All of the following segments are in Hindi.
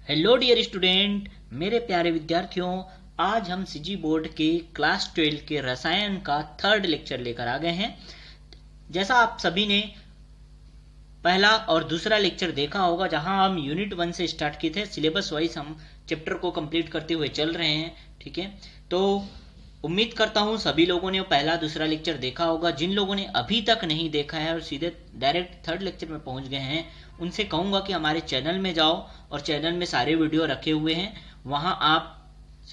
हेलो डियर स्टूडेंट, मेरे प्यारे विद्यार्थियों। आज हम सीजी बोर्ड के क्लास 12 के रसायन का थर्ड लेक्चर लेकर आ गए हैं। जैसा आप सभी ने पहला और दूसरा लेक्चर देखा होगा, जहां हम यूनिट 1 से स्टार्ट किए थे, सिलेबस वाइज हम चैप्टर को कंप्लीट करते हुए चल रहे हैं। ठीक है, तो उम्मीद करता हूं सभी लोगों ने पहला दूसरा लेक्चर देखा होगा। जिन लोगों ने अभी तक नहीं देखा है और सीधे डायरेक्ट थर्ड लेक्चर में पहुंच गए हैं, उनसे कहूंगा कि हमारे चैनल में जाओ और चैनल में सारे वीडियो रखे हुए हैं, वहां आप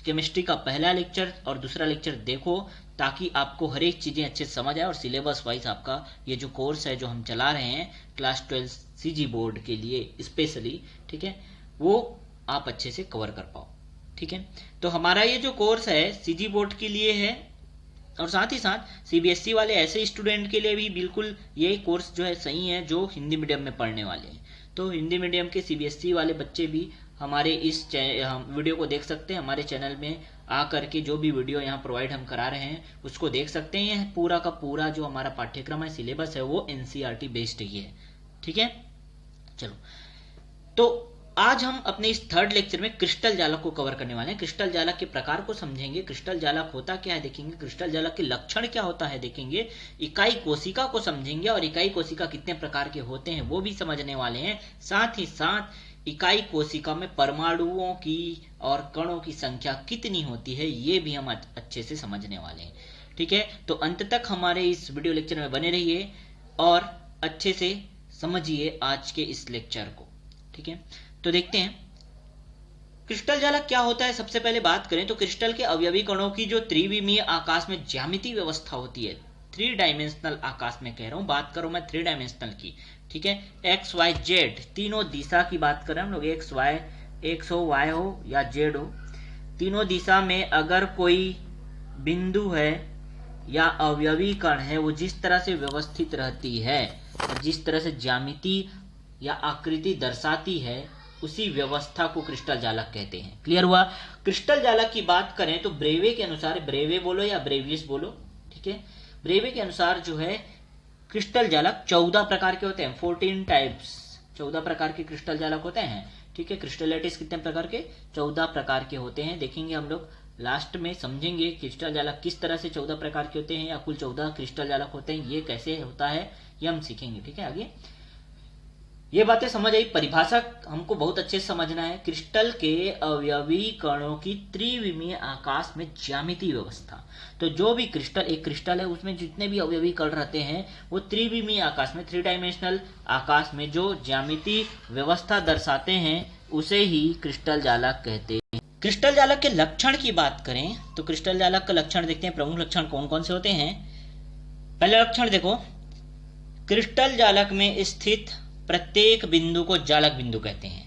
केमिस्ट्री का पहला लेक्चर और दूसरा लेक्चर देखो, ताकि आपको हर एक चीजें अच्छे से समझ आए और सिलेबस वाइज आपका ये जो कोर्स है जो हम चला रहे हैं क्लास 12 सीजी बोर्ड के लिए स्पेशली, ठीक है, वो आप अच्छे से कवर कर पाओ। ठीक है, तो हमारा ये जो कोर्स है सीजी बोर्ड के लिए है और साथ ही साथ सीबीएसई वाले ऐसे स्टूडेंट के लिए भी बिल्कुल ये कोर्स जो है सही है, जो हिंदी मीडियम में पढ़ने वाले हैं। तो हिंदी मीडियम के सीबीएसई वाले बच्चे भी हमारे इस वीडियो को देख सकते हैं। हमारे चैनल में आकर के जो भी वीडियो यहाँ प्रोवाइड हम करा रहे हैं उसको देख सकते हैं। पूरा का पूरा जो हमारा पाठ्यक्रम है, सिलेबस है, वो एनसीईआरटी बेस्ड ही है। ठीक है, चलो, तो आज हम अपने इस थर्ड लेक्चर में क्रिस्टल जालक को कवर करने वाले हैं। क्रिस्टल जालक के प्रकार को समझेंगे, क्रिस्टल जालक होता क्या है देखेंगे, क्रिस्टल जालक के लक्षण क्या होता है देखेंगे, इकाई कोशिका को समझेंगे और इकाई कोशिका कितने प्रकार के होते हैं वो भी समझने वाले हैं। साथ ही साथ इकाई कोशिका में परमाणुओं की और कणों की संख्या कितनी होती है ये भी हम अच्छे से समझने वाले हैं। ठीक है, तो अंत तक हमारे इस वीडियो लेक्चर में बने रहिए और अच्छे से समझिए आज के इस लेक्चर को। ठीक है, तो देखते हैं क्रिस्टल जालक क्या होता है। सबसे पहले बात करें तो क्रिस्टल के अवयवी कणों की जो त्रिविमीय आकाश में ज्यामितीय व्यवस्था होती है, 3 डायमेंशनल आकाश में कह रहा हूं, बात करूं मैं 3 डायमेंशनल की। ठीक है, एक्स वाई जेड तीनों दिशा की बात करें हम लोग, एक्स हो, वाई हो या जेड हो, तीनों दिशा में अगर कोई बिंदु है या अवयवी कण है, वो जिस तरह से व्यवस्थित रहती है और जिस तरह से ज्यामिति या आकृति दर्शाती है, उसी व्यवस्था को क्रिस्टल जालक कहते हैं। क्लियर हुआ। क्रिस्टल जालक की बात करें तो ब्रेवे के अनुसार, ब्रेवे बोलो या ब्रेवियस बोलो, ठीक है, ब्रेवे के अनुसार जो है क्रिस्टल जालक 14 प्रकार के होते हैं, 14 टाइप्स, 14 प्रकार के क्रिस्टल जालक होते हैं। ठीक है, क्रिस्टल लैटिस कितने प्रकार के, 14 प्रकार के होते हैं। देखेंगे हम लोग लास्ट में, समझेंगे क्रिस्टल जालक किस तरह से 14 प्रकार के होते हैं या कुल 14 क्रिस्टल जालक होते हैं, ये कैसे होता है ये हम सीखेंगे। ठीक है, आगे ये बातें समझ आई। परिभाषा हमको बहुत अच्छे से समझना है। क्रिस्टल के अवयवी कणों की त्रिविमीय आकाश में ज्यामितीय व्यवस्था। तो जो भी क्रिस्टल, एक क्रिस्टल है, उसमें जितने भी अवयवी कण रहते हैं वो त्रिविमीय आकाश में, 3 डायमेंशनल आकाश में जो ज्यामितीय व्यवस्था दर्शाते हैं उसे ही क्रिस्टल जालक कहते हैं। क्रिस्टल जालक के लक्षण की बात करें तो क्रिस्टल जालक का लक्षण देखते हैं, प्रमुख लक्षण कौन कौन से होते हैं। पहला लक्षण देखो, क्रिस्टल जालक में स्थित प्रत्येक बिंदु को जालक बिंदु कहते हैं।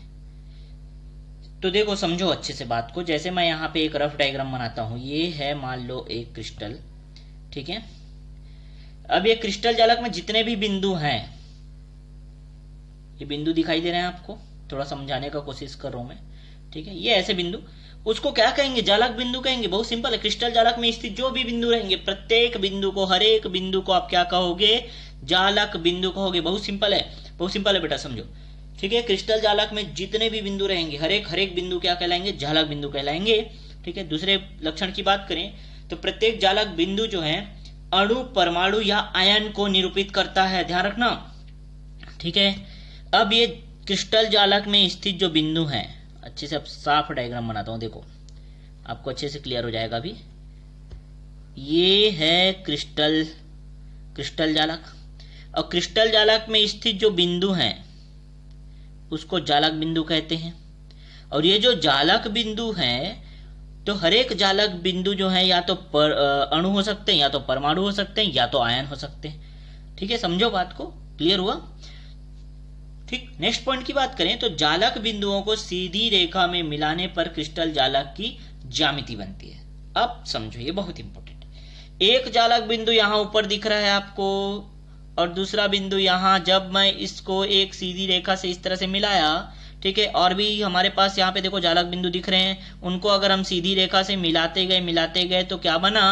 तो देखो, समझो अच्छे से बात को। जैसे मैं यहाँ पे एक रफ डायग्राम बनाता हूं, ये है मान लो एक क्रिस्टल, ठीक है। अब ये क्रिस्टल जालक में जितने भी बिंदु हैं, ये बिंदु दिखाई दे रहे हैं आपको, थोड़ा समझाने का कोशिश कर रहा हूं मैं, ठीक है। ये ऐसे बिंदु, उसको क्या कहेंगे, जालक बिंदु कहेंगे। बहुत सिंपल है, क्रिस्टल जालक में स्थित जो भी बिंदु रहेंगे, प्रत्येक बिंदु को, हर एक बिंदु को आप क्या कहोगे, जालक बिंदु कहोगे। बहुत सिंपल है, बहुत सिंपल है बेटा, समझो। ठीक है, क्रिस्टल जालक में जितने भी बिंदु रहेंगे, हर एक बिंदु क्या कहलाएंगे, जालक बिंदु कहलाएंगे। ठीक है, दूसरे लक्षण की बात करें तो प्रत्येक जालक बिंदु जो है अणु, परमाणु या आयन को निरूपित करता है, ध्यान रखना। ठीक है, अब ये क्रिस्टल जालक में स्थित जो बिंदु हैं, अच्छे से अब साफ डायग्राम बनाता हूं, देखो आपको अच्छे से क्लियर हो जाएगा अभी। ये है क्रिस्टल जालक, और क्रिस्टल जालक में स्थित जो बिंदु हैं उसको जालक बिंदु कहते हैं। और ये जो जालक बिंदु हैं, तो हर एक जालक बिंदु जो है या तो अणु हो सकते हैं, या तो परमाणु हो सकते हैं, या तो आयन हो सकते हैं। ठीक है, समझो बात को, क्लियर हुआ। ठीक, नेक्स्ट पॉइंट की बात करें तो जालक बिंदुओं को सीधी रेखा में मिलाने पर क्रिस्टल जालक की ज्यामिति बनती है। अब समझो, ये बहुत इंपॉर्टेंट है। एक जालक बिंदु यहां ऊपर दिख रहा है आपको, और दूसरा बिंदु यहां, जब मैं इसको एक सीधी रेखा से इस तरह से मिलाया, ठीक है, और भी हमारे पास यहाँ पे देखो जालक बिंदु दिख रहे हैं, उनको अगर हम सीधी रेखा से मिलाते गए तो क्या बना,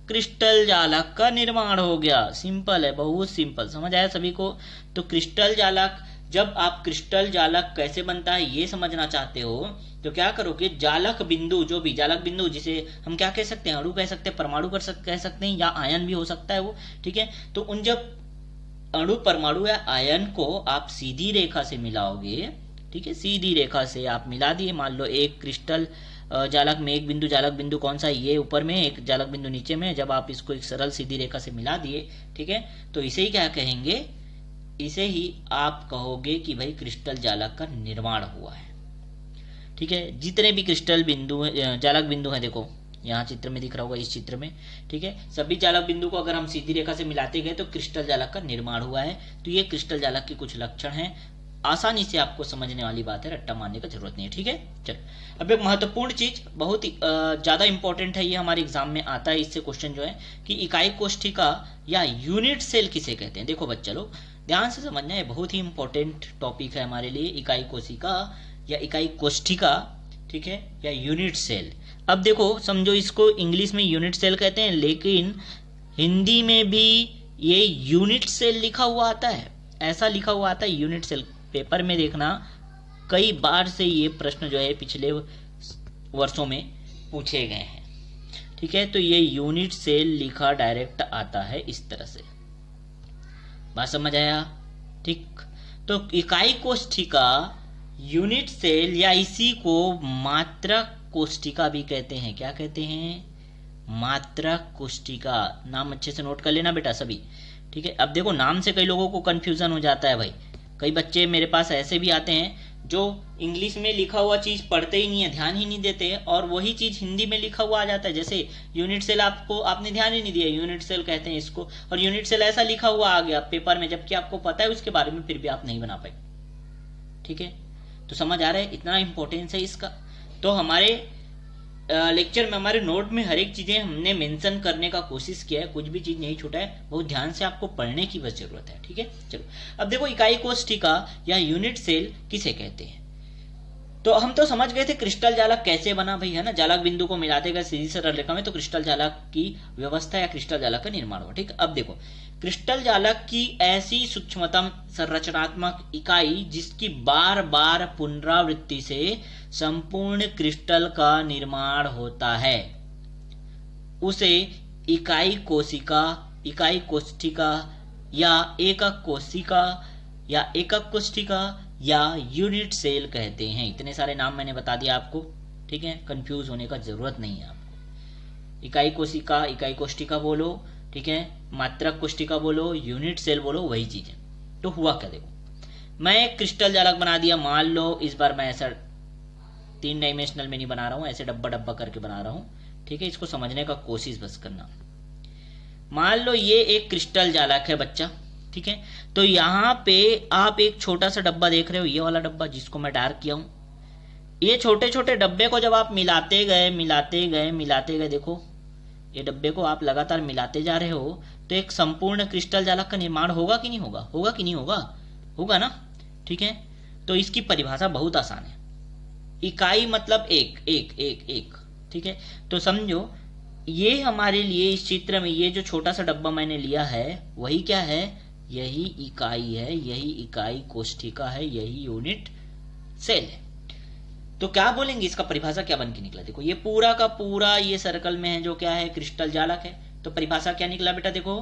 क्रिस्टल जालक का निर्माण हो गया। सिंपल है, बहुत सिंपल, समझ आया सभी को। तो क्रिस्टल जालक जब आप क्रिस्टल जालक कैसे बनता है ये समझना चाहते हो तो क्या करोगे, जालक बिंदु, जो भी जालक बिंदु, जिसे हम क्या कह सकते हैं, अणु कह सकते हैं, परमाणु कह सकते हैं, या आयन भी हो सकता है वो, ठीक है। तो उन जब अणु, परमाणु या आयन को आप सीधी रेखा से मिलाओगे, ठीक है, सीधी रेखा से आप मिला दिए, मान लो एक क्रिस्टल जालक में एक बिंदु, जालक बिंदु कौन सा, ये ऊपर में, एक जालक बिंदु नीचे में, जब आप इसको एक सरल सीधी रेखा से मिला दिए, ठीक है, तो इसे ही क्या कहेंगे, इसे ही आप कहोगे कि भाई क्रिस्टल जालक का निर्माण हुआ है, ठीक है। जितने भी क्रिस्टल बिंदु जालक बिंदु हैं, देखो यहाँ चित्र में दिख रहा होगा, इस चित्र में, ठीक है, सभी जालक बिंदु को अगर हम सीधी रेखा से मिलाते गए तो क्रिस्टल जालक का निर्माण हुआ है। तो ये क्रिस्टल जालक के कुछ लक्षण हैं, आसानी से आपको समझने वाली बात है, रट्टा मारने का जरूरत नहीं है, ठीक है। चलो अब एक महत्वपूर्ण चीज, बहुत ही ज्यादा इंपॉर्टेंट है, ये हमारे एग्जाम में आता है, इससे क्वेश्चन जो है कि इकाई कोष्ठिका या यूनिट सेल किसे कहते हैं। देखो बच्चा लोग ध्यान से समझना है, बहुत ही इंपॉर्टेंट टॉपिक है हमारे लिए, इकाई कोशिका या इकाई कोष्ठिका, ठीक है, या यूनिट सेल। अब देखो समझो, इसको इंग्लिश में यूनिट सेल कहते हैं, लेकिन हिंदी में भी ये यूनिट सेल लिखा हुआ आता है, ऐसा लिखा हुआ आता है यूनिट सेल। पेपर में देखना, कई बार से ये प्रश्न जो है पिछले वर्षों में पूछे गए हैं, ठीक है। तो ये यूनिट सेल लिखा डायरेक्ट आता है इस तरह से, बात समझ आया, ठीक। तो इकाई कोष्ठिका, यूनिट सेल, या इसी को मात्रक कोष्ठिका भी कहते हैं। क्या कहते हैं, मात्रक कोष्ठिका। नाम अच्छे से नोट कर लेना बेटा सभी, ठीक है। अब देखो नाम से कई लोगों को कंफ्यूजन हो जाता है भाई, कई बच्चे मेरे पास ऐसे भी आते हैं जो इंग्लिश में लिखा हुआ चीज पढ़ते ही नहीं है, ध्यान ही नहीं देते, और वही चीज हिंदी में लिखा हुआ आ जाता है। जैसे यूनिट सेल, आपने ध्यान ही नहीं दिया, यूनिट सेल कहते हैं इसको, और यूनिट सेल ऐसा लिखा हुआ आ गया पेपर में, जबकि आपको पता है उसके बारे में, फिर भी आप नहीं बना पाए, ठीक है। तो समझ आ रहा है, इतना इंपॉर्टेंस है इसका। तो हमारे लेक्चर में, हमारे नोट में हर एक चीजें हमने मेंशन करने का कोशिश किया है, कुछ भी चीज नहीं छूटा है, बहुत ध्यान से आपको पढ़ने की बस जरूरत है, ठीक है। चलो अब देखो इकाई कोष्ठिका या यूनिट सेल किसे कहते हैं। तो हम तो समझ गए थे क्रिस्टल जालक कैसे बना भाई, है ना, जालक बिंदु को मिलाते गए सीधी सरल रेखा में, तो क्रिस्टल जालक की व्यवस्था या क्रिस्टल जालक का निर्माण हुआ, ठीक। अब देखो क्रिस्टल जालक की ऐसी सूक्ष्मतम संरचनात्मक इकाई जिसकी बार बार पुनरावृत्ति से संपूर्ण क्रिस्टल का निर्माण होता है, उसे इकाई कोशिका, इकाई कोष्ठिका या एकक कोशिका या एकक कोष्ठिका या यूनिट सेल कहते हैं। इतने सारे नाम मैंने बता दिया आपको, ठीक है, कंफ्यूज होने का जरूरत नहीं है आपको। इकाई कोशिका, इकाई कोष्ठिका बोलो, ठीक है, मात्रक कोष्ठिका बोलो, यूनिट सेल बोलो, वही चीज है। तो हुआ क्या, देखो मैं एक क्रिस्टल जालक बना दिया, मान लो इस बार मैं ऐसा 3 डायमेंशनल में नहीं बना रहा हूं, ऐसे डब्बा डब्बा करके बना रहा हूं, ठीक है। इसको समझने का कोशिश बस करना। मान लो ये एक क्रिस्टल जालक है बच्चा, ठीक है। तो यहाँ पे आप एक छोटा सा डब्बा देख रहे हो, ये वाला डब्बा जिसको मैं डार्क किया हूं, ये छोटे छोटे डब्बे को जब आप मिलाते गए, देखो ये डब्बे को आप लगातार मिलाते जा रहे हो, तो एक संपूर्ण क्रिस्टल जालक का निर्माण होगा कि नहीं होगा, होगा कि नहीं होगा, होगा ना, ठीक है। तो इसकी परिभाषा बहुत आसान है, इकाई मतलब एक एक एक एक, ठीक है। तो समझो ये हमारे लिए इस चित्र में ये जो छोटा सा डब्बा मैंने लिया है, वही क्या है, यही इकाई है, यही इकाई कोष्ठिका है, यही यूनिट सेल है। तो क्या बोलेंगे, इसका परिभाषा क्या बन के निकला, देखो ये पूरा का पूरा ये सर्कल में है जो क्या है, क्रिस्टल जालक है। तो परिभाषा क्या निकला बेटा, देखो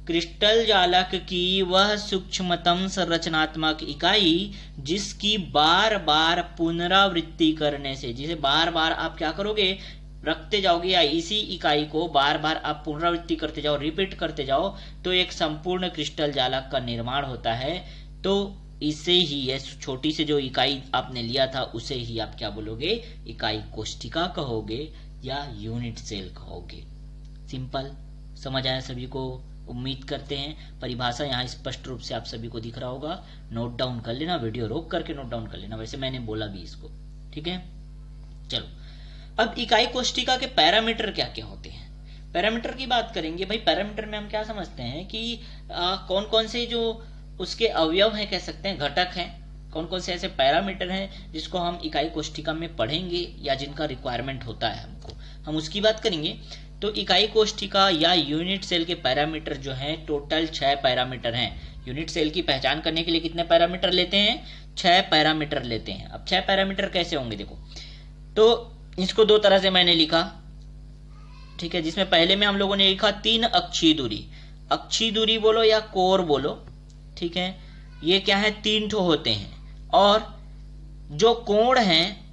क्रिस्टल जालक की वह सूक्ष्मतम संरचनात्मक इकाई जिसकी बार बार पुनरावृत्ति करने से, जिसे बार बार आप क्या करोगे, रखते जाओगे, या इसी इकाई को बार बार आप पुनरावृत्ति करते जाओ, रिपीट करते जाओ, तो एक संपूर्ण क्रिस्टल जालक का निर्माण होता है। तो इसे ही, ये छोटी से जो इकाई आपने लिया था उसे ही आप क्या बोलोगे, इकाई कोष्ठिका कहोगे या यूनिट सेल कहोगे। सिंपल, समझ आया सभी को, उम्मीद करते हैं परिभाषा यहाँ स्पष्ट रूप से आप सभी को दिख रहा होगा। नोट डाउन कर लेना, वीडियो रोक करके नोट डाउन कर लेना, वैसे मैंने बोला भी इसको, ठीक है। चलो अब इकाई कोष्ठिका के पैरामीटर क्या क्या होते हैं, पैरामीटर की बात करेंगे। भाई पैरामीटर में हम क्या समझते हैं कि कौन कौन से जो उसके अवयव हैं, कह सकते हैं घटक हैं, कौन कौन से ऐसे पैरामीटर हैं जिसको हम इकाई कोष्ठिका में पढ़ेंगे या जिनका रिक्वायरमेंट होता है हमको, हम उसकी बात करेंगे। तो इकाई कोष्ठिका या यूनिट सेल के पैरामीटर जो हैं, टोटल 6 पैरामीटर हैं। यूनिट सेल की पहचान करने के लिए कितने पैरामीटर लेते हैं? 6 पैरामीटर लेते हैं। अब 6 पैरामीटर कैसे होंगे देखो, तो इसको दो तरह से मैंने लिखा, ठीक है, जिसमें पहले में हम लोगों ने लिखा 3 अक्षीय दूरी, अक्षीय दूरी बोलो या कोर बोलो, ठीक है, ये क्या है 3 ठो होते हैं, और जो कोण है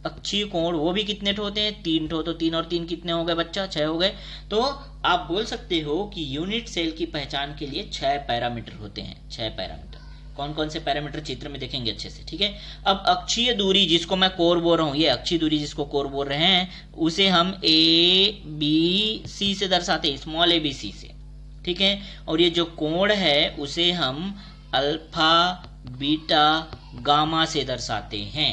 अक्षीय कोण वो भी कितने ठो होते हैं? 3 ठो। तो 3 और 3 कितने हो गए बच्चा? 6 हो गए। तो आप बोल सकते हो कि यूनिट सेल की पहचान के लिए 6 पैरामीटर होते हैं। 6 पैरामीटर कौन कौन से पैरामीटर चित्र में देखेंगे अच्छे से, ठीक है। अब अक्षीय दूरी जिसको मैं कोर बोल रहा हूं, ये अक्षीय दूरी जिसको कोर बोल रहे हैं, उसे हम ए बी सी से दर्शाते हैं, स्मॉल ए बी सी से, ठीक है। और ये जो कोण है उसे हम अल्फा बीटा गामा से दर्शाते हैं,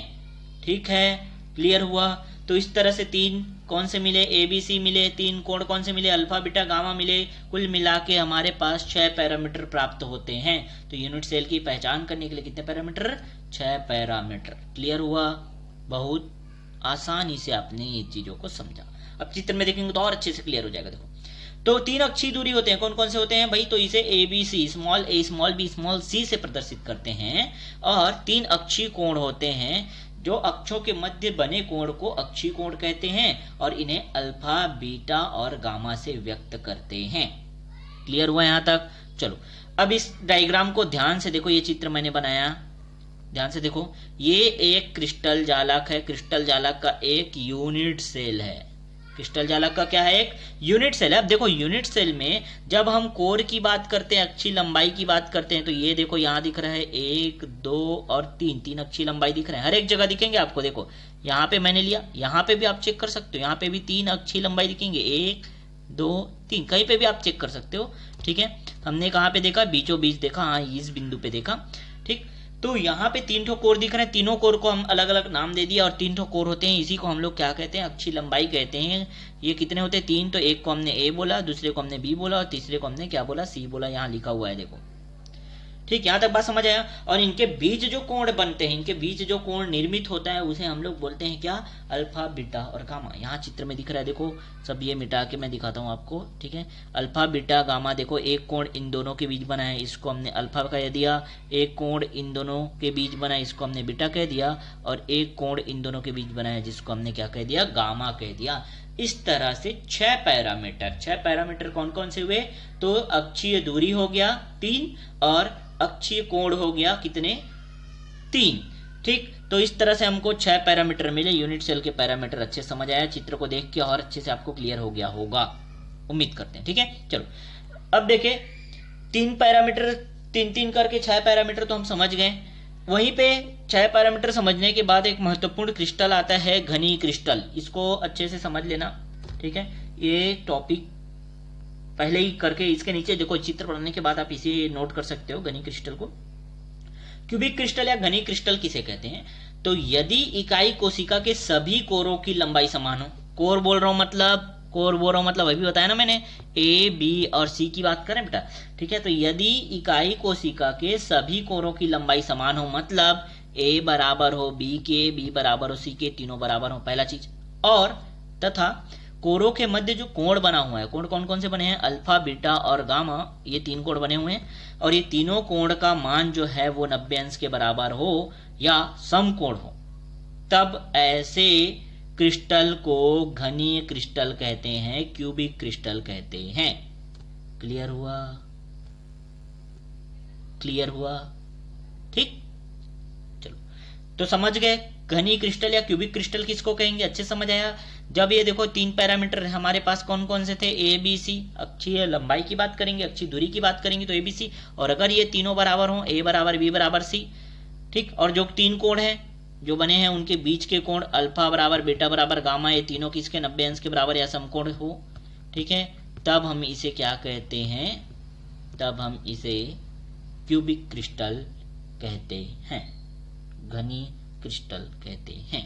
ठीक है। क्लियर हुआ? तो इस तरह से 3 कौन से मिले? ए बी सी मिले। 3 कोण कौन से मिले? अल्फा बीटा गामा मिले। कुल मिला के हमारे पास 6 पैरामीटर प्राप्त होते हैं। तो यूनिट सेल की पहचान करने के लिए कितने पैरामीटर? 6 पैरामीटर। क्लियर हुआ? बहुत आसानी से आपने ये चीजों को समझा। अब चित्र में देखेंगे तो और अच्छे से क्लियर हो जाएगा। देखो, तो 3 अक्षीय दूरी होते हैं। कौन कौन से होते हैं भाई? तो इसे A B C, small A small B small C से प्रदर्शित करते हैं। और 3 अक्षीय कोण होते हैं। जो अक्षों के मध्य बने कोण को अक्षीय कोण कहते हैं, और इन्हें अल्फा बीटा और गामा से व्यक्त करते हैं। क्लियर हुआ यहां तक? चलो अब इस डायग्राम को ध्यान से देखो। ये चित्र मैंने बनाया, ध्यान से देखो। ये एक क्रिस्टल जालक है। क्रिस्टल जालक का एक यूनिट सेल है। क्रिस्टल जालक का क्या है? एक यूनिट सेल है। अब देखो, यूनिट सेल में जब हम कोर की बात करते हैं, अक्षीय लंबाई की बात करते हैं, तो ये देखो यहां दिख रहा है 1 2 और 3 अक्षीय लंबाई दिख रहे हैं। हर एक जगह दिखेंगे आपको। देखो यहाँ पे मैंने लिया, यहाँ पे भी आप चेक कर सकते हो, यहाँ पे भी 3 अक्षीय लंबाई दिखेंगे, 1 2 3, कहीं पे भी आप चेक कर सकते हो, ठीक है। हमने कहाँ पे देखा? बीचों बीच देखा, हाँ इस बिंदु पे देखा, ठीक। तो यहाँ पे 3 ठो कोर दिख रहे हैं। तीनों कोर को हम अलग अलग नाम दे दिया, और 3 ठो कोर होते हैं। इसी को हम लोग क्या कहते हैं? अक्षीय लंबाई कहते हैं। ये कितने होते हैं? 3। तो एक को हमने ए बोला, दूसरे को हमने बी बोला, और तीसरे को हमने क्या बोला? सी बोला। यहाँ लिखा हुआ है देखो, ठीक। यहाँ तक बात समझ आया? और इनके बीच जो कोण बनते हैं, इनके बीच जो कोण निर्मित होता है, उसे हम लोग बोलते हैं क्या? अल्फा बीटा और गामा। यहाँ चित्र में दिख रहा है देखो, सब ये मिटा के मैं दिखाता हूँ आपको, ठीक है। अल्फा बीटा गामा, देखो एक कोण इन दोनों के बीच बना है, इसको हमने अल्फा कह दिया। एक कोण इन दोनों के बीच बना है, इसको हमने बीटा कह दिया। और एक कोण इन दोनों के बीच बना है, जिसको हमने क्या कह दिया? गामा कह दिया। इस तरह से 6 पैरामीटर। 6 पैरामीटर कौन कौन से हुए? तो अक्षीय दूरी हो गया 3, और अक्षीय कोण हो गया कितने? 3, ठीक। तो इस तरह से हमको 6 पैरामीटर मिले। यूनिट सेल के पैरामीटर अच्छे समझ आया? चित्र को देख के और अच्छे से आपको क्लियर हो गया होगा, उम्मीद करते हैं, ठीक है। चलो अब देखें, 3 पैरामीटर 3 करके 6 पैरामीटर तो हम समझ गए। वहीं पे 6 पैरामीटर समझने के बाद एक महत्वपूर्ण क्रिस्टल आता है, घनी क्रिस्टल। इसको अच्छे से समझ लेना, ठीक है। ये टॉपिक पहले ही करके इसके नीचे देखो, चित्र पढ़ने के बाद आप इसे नोट कर सकते हो, घनी क्रिस्टल को। क्यूबिक क्रिस्टल या घनी क्रिस्टल किसे कहते हैं? तो यदि इकाई कोशिका के सभी कोरों की लंबाई समान हो, कोर बोल रहा हूं मतलब अभी बताया ना मैंने, ए बी और सी की बात करें बेटा, ठीक है। तो यदि इकाई कोशिका के सभी कोरों की लंबाई समान हो, मतलब ए बराबर हो बी के, बी बराबर हो सी के, तीनों बराबर हो, पहला चीज। और तथा कोरों के मध्य जो कोण बना हुआ है, कोण कौन कौन से बने हैं? अल्फा बीटा और गामा, ये 3 कोण बने हुए हैं। और ये तीनों कोण का मान जो है वो 90 अंश के बराबर हो या समकोण हो, तब ऐसे क्रिस्टल को घनीय क्रिस्टल कहते हैं, क्यूबिक क्रिस्टल कहते हैं। क्लियर हुआ? क्लियर हुआ, ठीक। चलो तो समझ गए घनी क्रिस्टल या क्यूबिक क्रिस्टल किसको कहेंगे? अच्छे समझ आया? जब ये देखो 3 पैरामीटर हमारे पास कौन कौन से थे? A B C. अक्षीय लंबाई की बात करेंगे, अक्षीय दूरी की बात करेंगे तो ए बी सी। और अगर ये तीनों बराबर हो, ए बराबर बी बराबर सी, ठीक। और जो 3 कोण है जो बने हैं, उनके बीच के कोण अल्फा बराबर बीटा बराबर गामा, ये तीनों किसके? 90 अंश के बराबर या समकोण हो, ठीक है। तब हम इसे क्या कहते हैं? तब हम इसे क्यूबिक क्रिस्टल कहते हैं, घनी क्रिस्टल कहते हैं।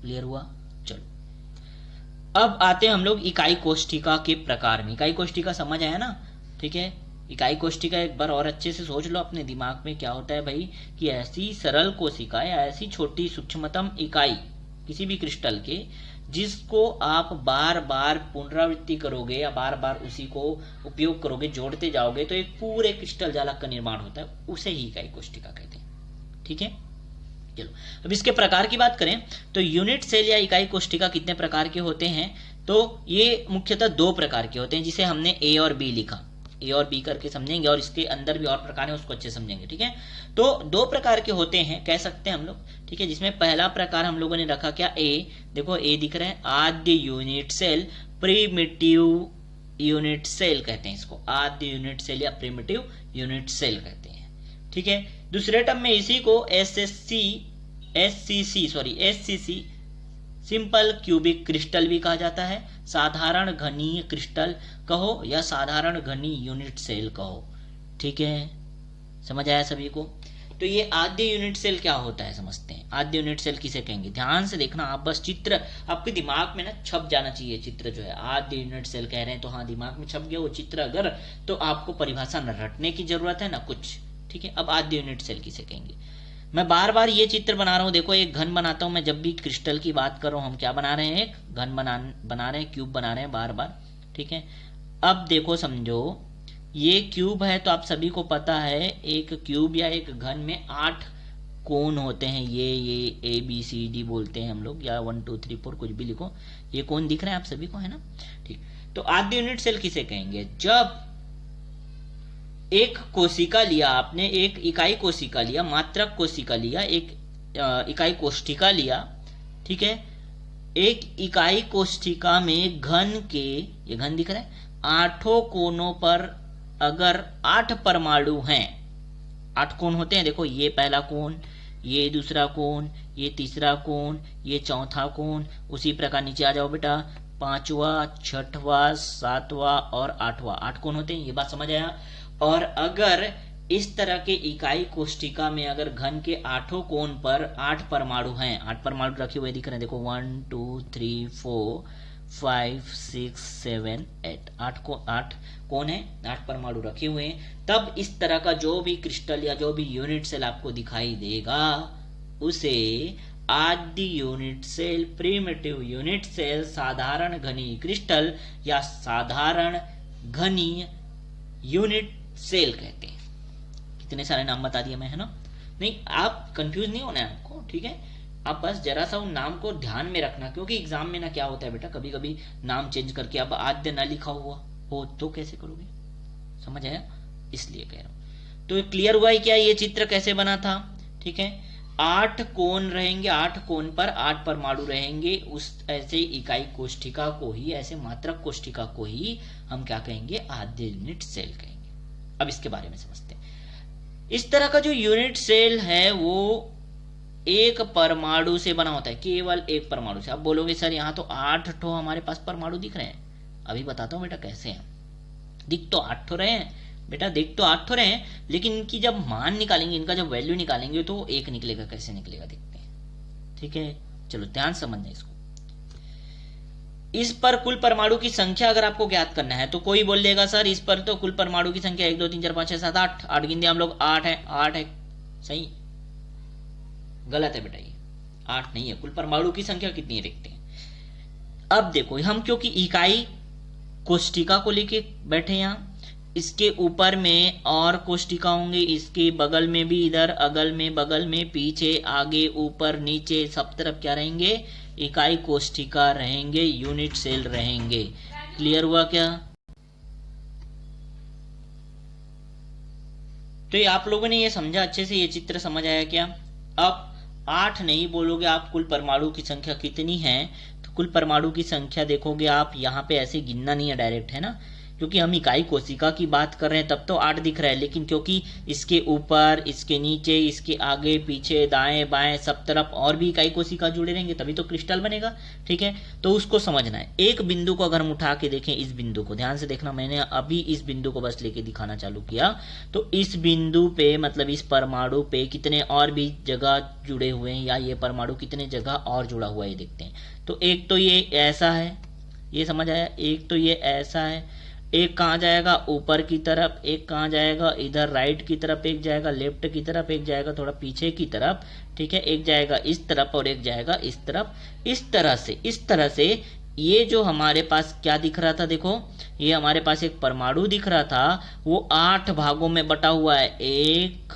क्लियर हुआ? चलो अब आते हैं हम लोग इकाई कोष्ठिका के प्रकार में। इकाई कोष्ठिका समझ आया ना, ठीक है। इकाई कोष्ठिका एक बार और अच्छे से सोच लो अपने दिमाग में। क्या होता है भाई कि ऐसी सरल कोशिका या ऐसी छोटी सूक्ष्मतम इकाई किसी भी क्रिस्टल के जिसको आप बार बार पुनरावृत्ति करोगे या बार बार उसी को उपयोग करोगे, जोड़ते जाओगे, तो एक पूरे क्रिस्टल जालक का निर्माण होता है, उसे ही इकाई कोष्ठिका कहते हैं। ठीक है, चलो अब इसके प्रकार की बात करें तो यूनिट सेल या इकाई कोष्ठिका कितने प्रकार के होते हैं, तो ये मुख्यतः 2 प्रकार के होते हैं, जिसे हमने ए और बी लिखा, ए और बी करके समझेंगे, और इसके अंदर भी और प्रकार है, उसको अच्छे समझेंगे। ठीक है, तो 2 प्रकार के होते हैं कह सकते हैं हम लोग। ठीक है, जिसमें पहला प्रकार हम लोगों ने रखा क्या, ए, देखो ए दिख रहा है, आद्य unit cell, primitive unit cell कहते हैं इसको, आद्य यूनिट सेल या प्रीमिटिव यूनिट सेल कहते हैं। ठीक है, दूसरे टर्म में इसी को एससीसी सिंपल क्यूबिक क्रिस्टल भी कहा जाता है, साधारण घनीय क्रिस्टल कहो या साधारण घनी यूनिट सेल कहो। ठीक है, समझ आया सभी को। तो ये आद्य यूनिट सेल क्या होता है समझते हैं। आद्य यूनिट सेल किसे कहेंगे, ध्यान से देखना, आप बस चित्र आपके दिमाग में ना छप जाना चाहिए। चित्र जो है आद्य यूनिट सेल कह रहे हैं तो हाँ दिमाग में छप गया वो चित्र, अगर तो आपको परिभाषा न रटने की जरूरत है ना कुछ। ठीक है, अब आद्य यूनिट सेल किसे कहेंगे, मैं बार बार ये चित्र बना रहा हूँ। देखो एक घन बनाता हूँ मैं, जब भी क्रिस्टल की बात कर रहा हूँ हम क्या बना रहे हैं, एक घन बना रहे हैं, क्यूब बना रहे हैं बार बार। ठीक है, अब देखो समझो ये क्यूब है, तो आप सभी को पता है एक क्यूब या एक घन में 8 कोण होते हैं, ये ABCD बोलते हैं हम लोग, या 1 2 3 4 कुछ भी लिखो, ये कोण दिख रहे हैं आप सभी को, है ना। ठीक, तो आद्य यूनिट सेल किसे कहेंगे, जब एक कोशिका लिया आपने, एक इकाई कोशिका लिया, मात्रक कोशिका लिया, एक इकाई कोष्ठिका लिया। ठीक है, एक इकाई कोष्ठिका में घन के, ये घन दिख रहा है, 8 कोनों पर अगर 8 परमाणु हैं, 8 कोण होते हैं, देखो ये पहला कोण, ये दूसरा कोण, ये तीसरा कोण, ये चौथा कोण, उसी प्रकार नीचे आ जाओ बेटा, 5वां, 6वां, 7वां और 8वां, 8 कोण होते हैं, ये बात समझ आया। और अगर इस तरह के इकाई कोष्ठिका में अगर घन के 8 कोण पर 8 परमाणु हैं, 8 परमाणु रखे हुए दिख रहे हैं, देखो 1 2 3 4 5 6 7 8, 8 कोण है, 8 परमाणु रखे हुए हैं, तब इस तरह का जो भी क्रिस्टल या जो भी यूनिट सेल आपको दिखाई देगा उसे आद्य unit cell, primitive unit cell, साधारण घनी क्रिस्टल या साधारण घनी यूनिट सेल कहते हैं। कितने सारे नाम बता दिए मैं, है ना। नहीं, आप कंफ्यूज नहीं होना है आपको। ठीक है, आप बस जरा सा उन नाम को ध्यान में रखना, क्योंकि एग्जाम में ना क्या होता है बेटा, कभी कभी नाम चेंज करके अब आद्य ना लिखा हुआ हो तो कैसे करोगे, समझ आया, इसलिए कह रहा हूं। तो क्लियर हुआ है क्या ये चित्र कैसे बना था। ठीक है, 8 कोण रहेंगे, 8 कोण पर 8 परमाणु रहेंगे, उस ऐसे इकाई कोष्ठिका को ही, ऐसे मात्रक कोष्ठिका को ही हम क्या कहेंगे, आद्य यूनिट सेल कहेंगे। अब इसके बारे में समझते हैं। इस तरह का जो यूनिट सेल है वो एक परमाणु से बना होता है, केवल एक परमाणु से। आप बोलोगे सर यहाँ तो 8 ठो हमारे पास परमाणु दिख रहे हैं, अभी बताता हूं बेटा कैसे हैं। दिख तो 8 ठो रहे हैं बेटा, देख तो 8 ठो रहे हैं, लेकिन इनकी जब मान निकालेंगे, इनका जब वैल्यू निकालेंगे तो 1 निकलेगा, कैसे निकलेगा देखते हैं। ठीक है, चलो ध्यान समझना इसको। इस पर कुल परमाणु की संख्या अगर आपको ज्ञात करना है तो कोई बोल देगा सर इस पर तो कुल परमाणु की संख्या 1 2 3 4 5 6 7 8 गिन दिया हम लोग, 8 है, 8 है, सही, गलत है बेटा, ये 8 नहीं है। कुल परमाणु की संख्या कितनी है देखते हैं। अब देखो हम क्योंकि इकाई कोष्ठिका को लेके बैठे यहाँ, इसके ऊपर में और कोष्ठिका होंगे, इसके बगल में भी, इधर अगल में, बगल में, पीछे, आगे, ऊपर, नीचे, सब तरफ क्या रहेंगे, इकाई कोष्ठिका रहेंगे, यूनिट सेल रहेंगे। क्लियर हुआ क्या। तो ये आप लोगों ने ये समझा अच्छे से, ये चित्र समझ आया क्या। अब 8 नहीं बोलोगे आप, कुल परमाणु की संख्या कितनी है, तो कुल परमाणु की संख्या देखोगे आप, यहाँ पे ऐसे गिनना नहीं है डायरेक्ट, है ना, क्योंकि हम इकाई कोशिका की बात कर रहे हैं तब तो 8 दिख रहा है, लेकिन क्योंकि इसके ऊपर, इसके नीचे, इसके आगे पीछे, दाएं बाएं सब तरफ और भी इकाई कोशिका जुड़े रहेंगे तभी तो क्रिस्टल बनेगा। ठीक है, तो उसको समझना है। एक बिंदु को अगर हम उठा के देखें, इस बिंदु को ध्यान से देखना, मैंने अभी इस बिंदु को बस लेके दिखाना चालू किया, तो इस बिंदु पे मतलब इस परमाणु पे कितने और भी जगह जुड़े हुए हैं, या ये परमाणु कितने जगह और जुड़ा हुआ है देखते हैं। तो एक तो ये ऐसा है, ये समझ आया, एक तो ये ऐसा है, एक कहाँ जाएगा ऊपर की तरफ, एक कहाँ जाएगा इधर राइट की तरफ, एक जाएगा लेफ्ट की तरफ, एक जाएगा थोड़ा पीछे की तरफ, ठीक है, एक जाएगा इस तरफ और एक जाएगा इस तरफ। इस तरह से ये जो हमारे पास क्या दिख रहा था, देखो ये हमारे पास एक परमाणु दिख रहा था, वो 8 भागों में बटा हुआ है। 1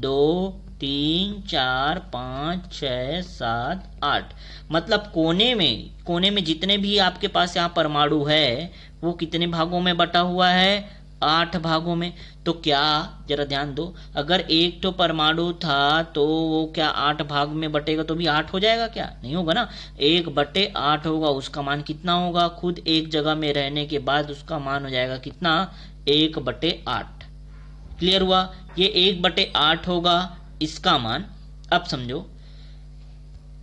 2 3 4 5 6 7 8, मतलब कोने में जितने भी आपके पास यहाँ परमाणु है वो कितने भागों में बटा हुआ है, 8 भागों में। तो क्या, जरा ध्यान दो, अगर एक तो परमाणु था तो वो क्या 8 भाग में बटेगा तो भी 8 हो जाएगा क्या? नहीं होगा ना। 1/8 होगा, उसका मान कितना होगा, खुद एक जगह में रहने के बाद उसका मान हो जाएगा कितना, 1/8। क्लियर हुआ? ये 1/8 होगा इसका मान। अब समझो,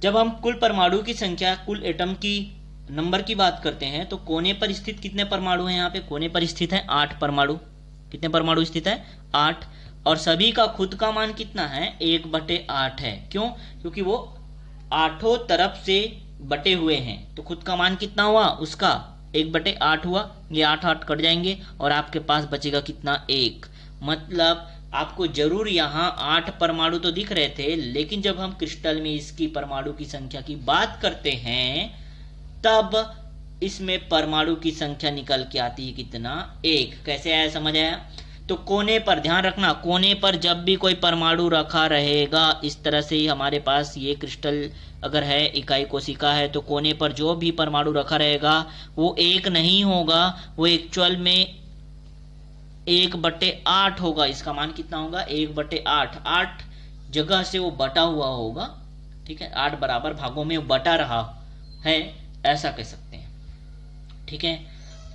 जब हम कुल परमाणु की संख्या, कुल एटम की नंबर की बात करते हैं तो कोने पर स्थित कितने परमाणु हैं? यहाँ पे कोने पर स्थित है 8 परमाणु। कितने परमाणु स्थित है? 8। और सभी का खुद का मान कितना है? 1/8 है। क्यों? क्योंकि वो 8 तरफ से बटे हुए हैं, तो खुद का मान कितना हुआ उसका? 1/8 हुआ। ये 8 कट जाएंगे और आपके पास बचेगा कितना? 1। मतलब आपको जरूर यहाँ 8 परमाणु तो दिख रहे थे, लेकिन जब हम क्रिस्टल में इसकी परमाणु की संख्या की बात करते हैं तब इसमें परमाणु की संख्या निकल के आती है कितना? 1। कैसे आया, समझ आया? तो कोने पर ध्यान रखना, कोने पर जब भी कोई परमाणु रखा रहेगा, इस तरह से ही हमारे पास ये क्रिस्टल अगर है, इकाई कोशिका है, तो कोने पर जो भी परमाणु रखा रहेगा वो 1 नहीं होगा, वो एक्चुअल में 1/8 होगा। इसका मान कितना होगा? 1/8। 8 जगह से वो बटा हुआ होगा, ठीक है, 8 बराबर भागों में बटा रहा है, ऐसा कह सकते हैं। ठीक है,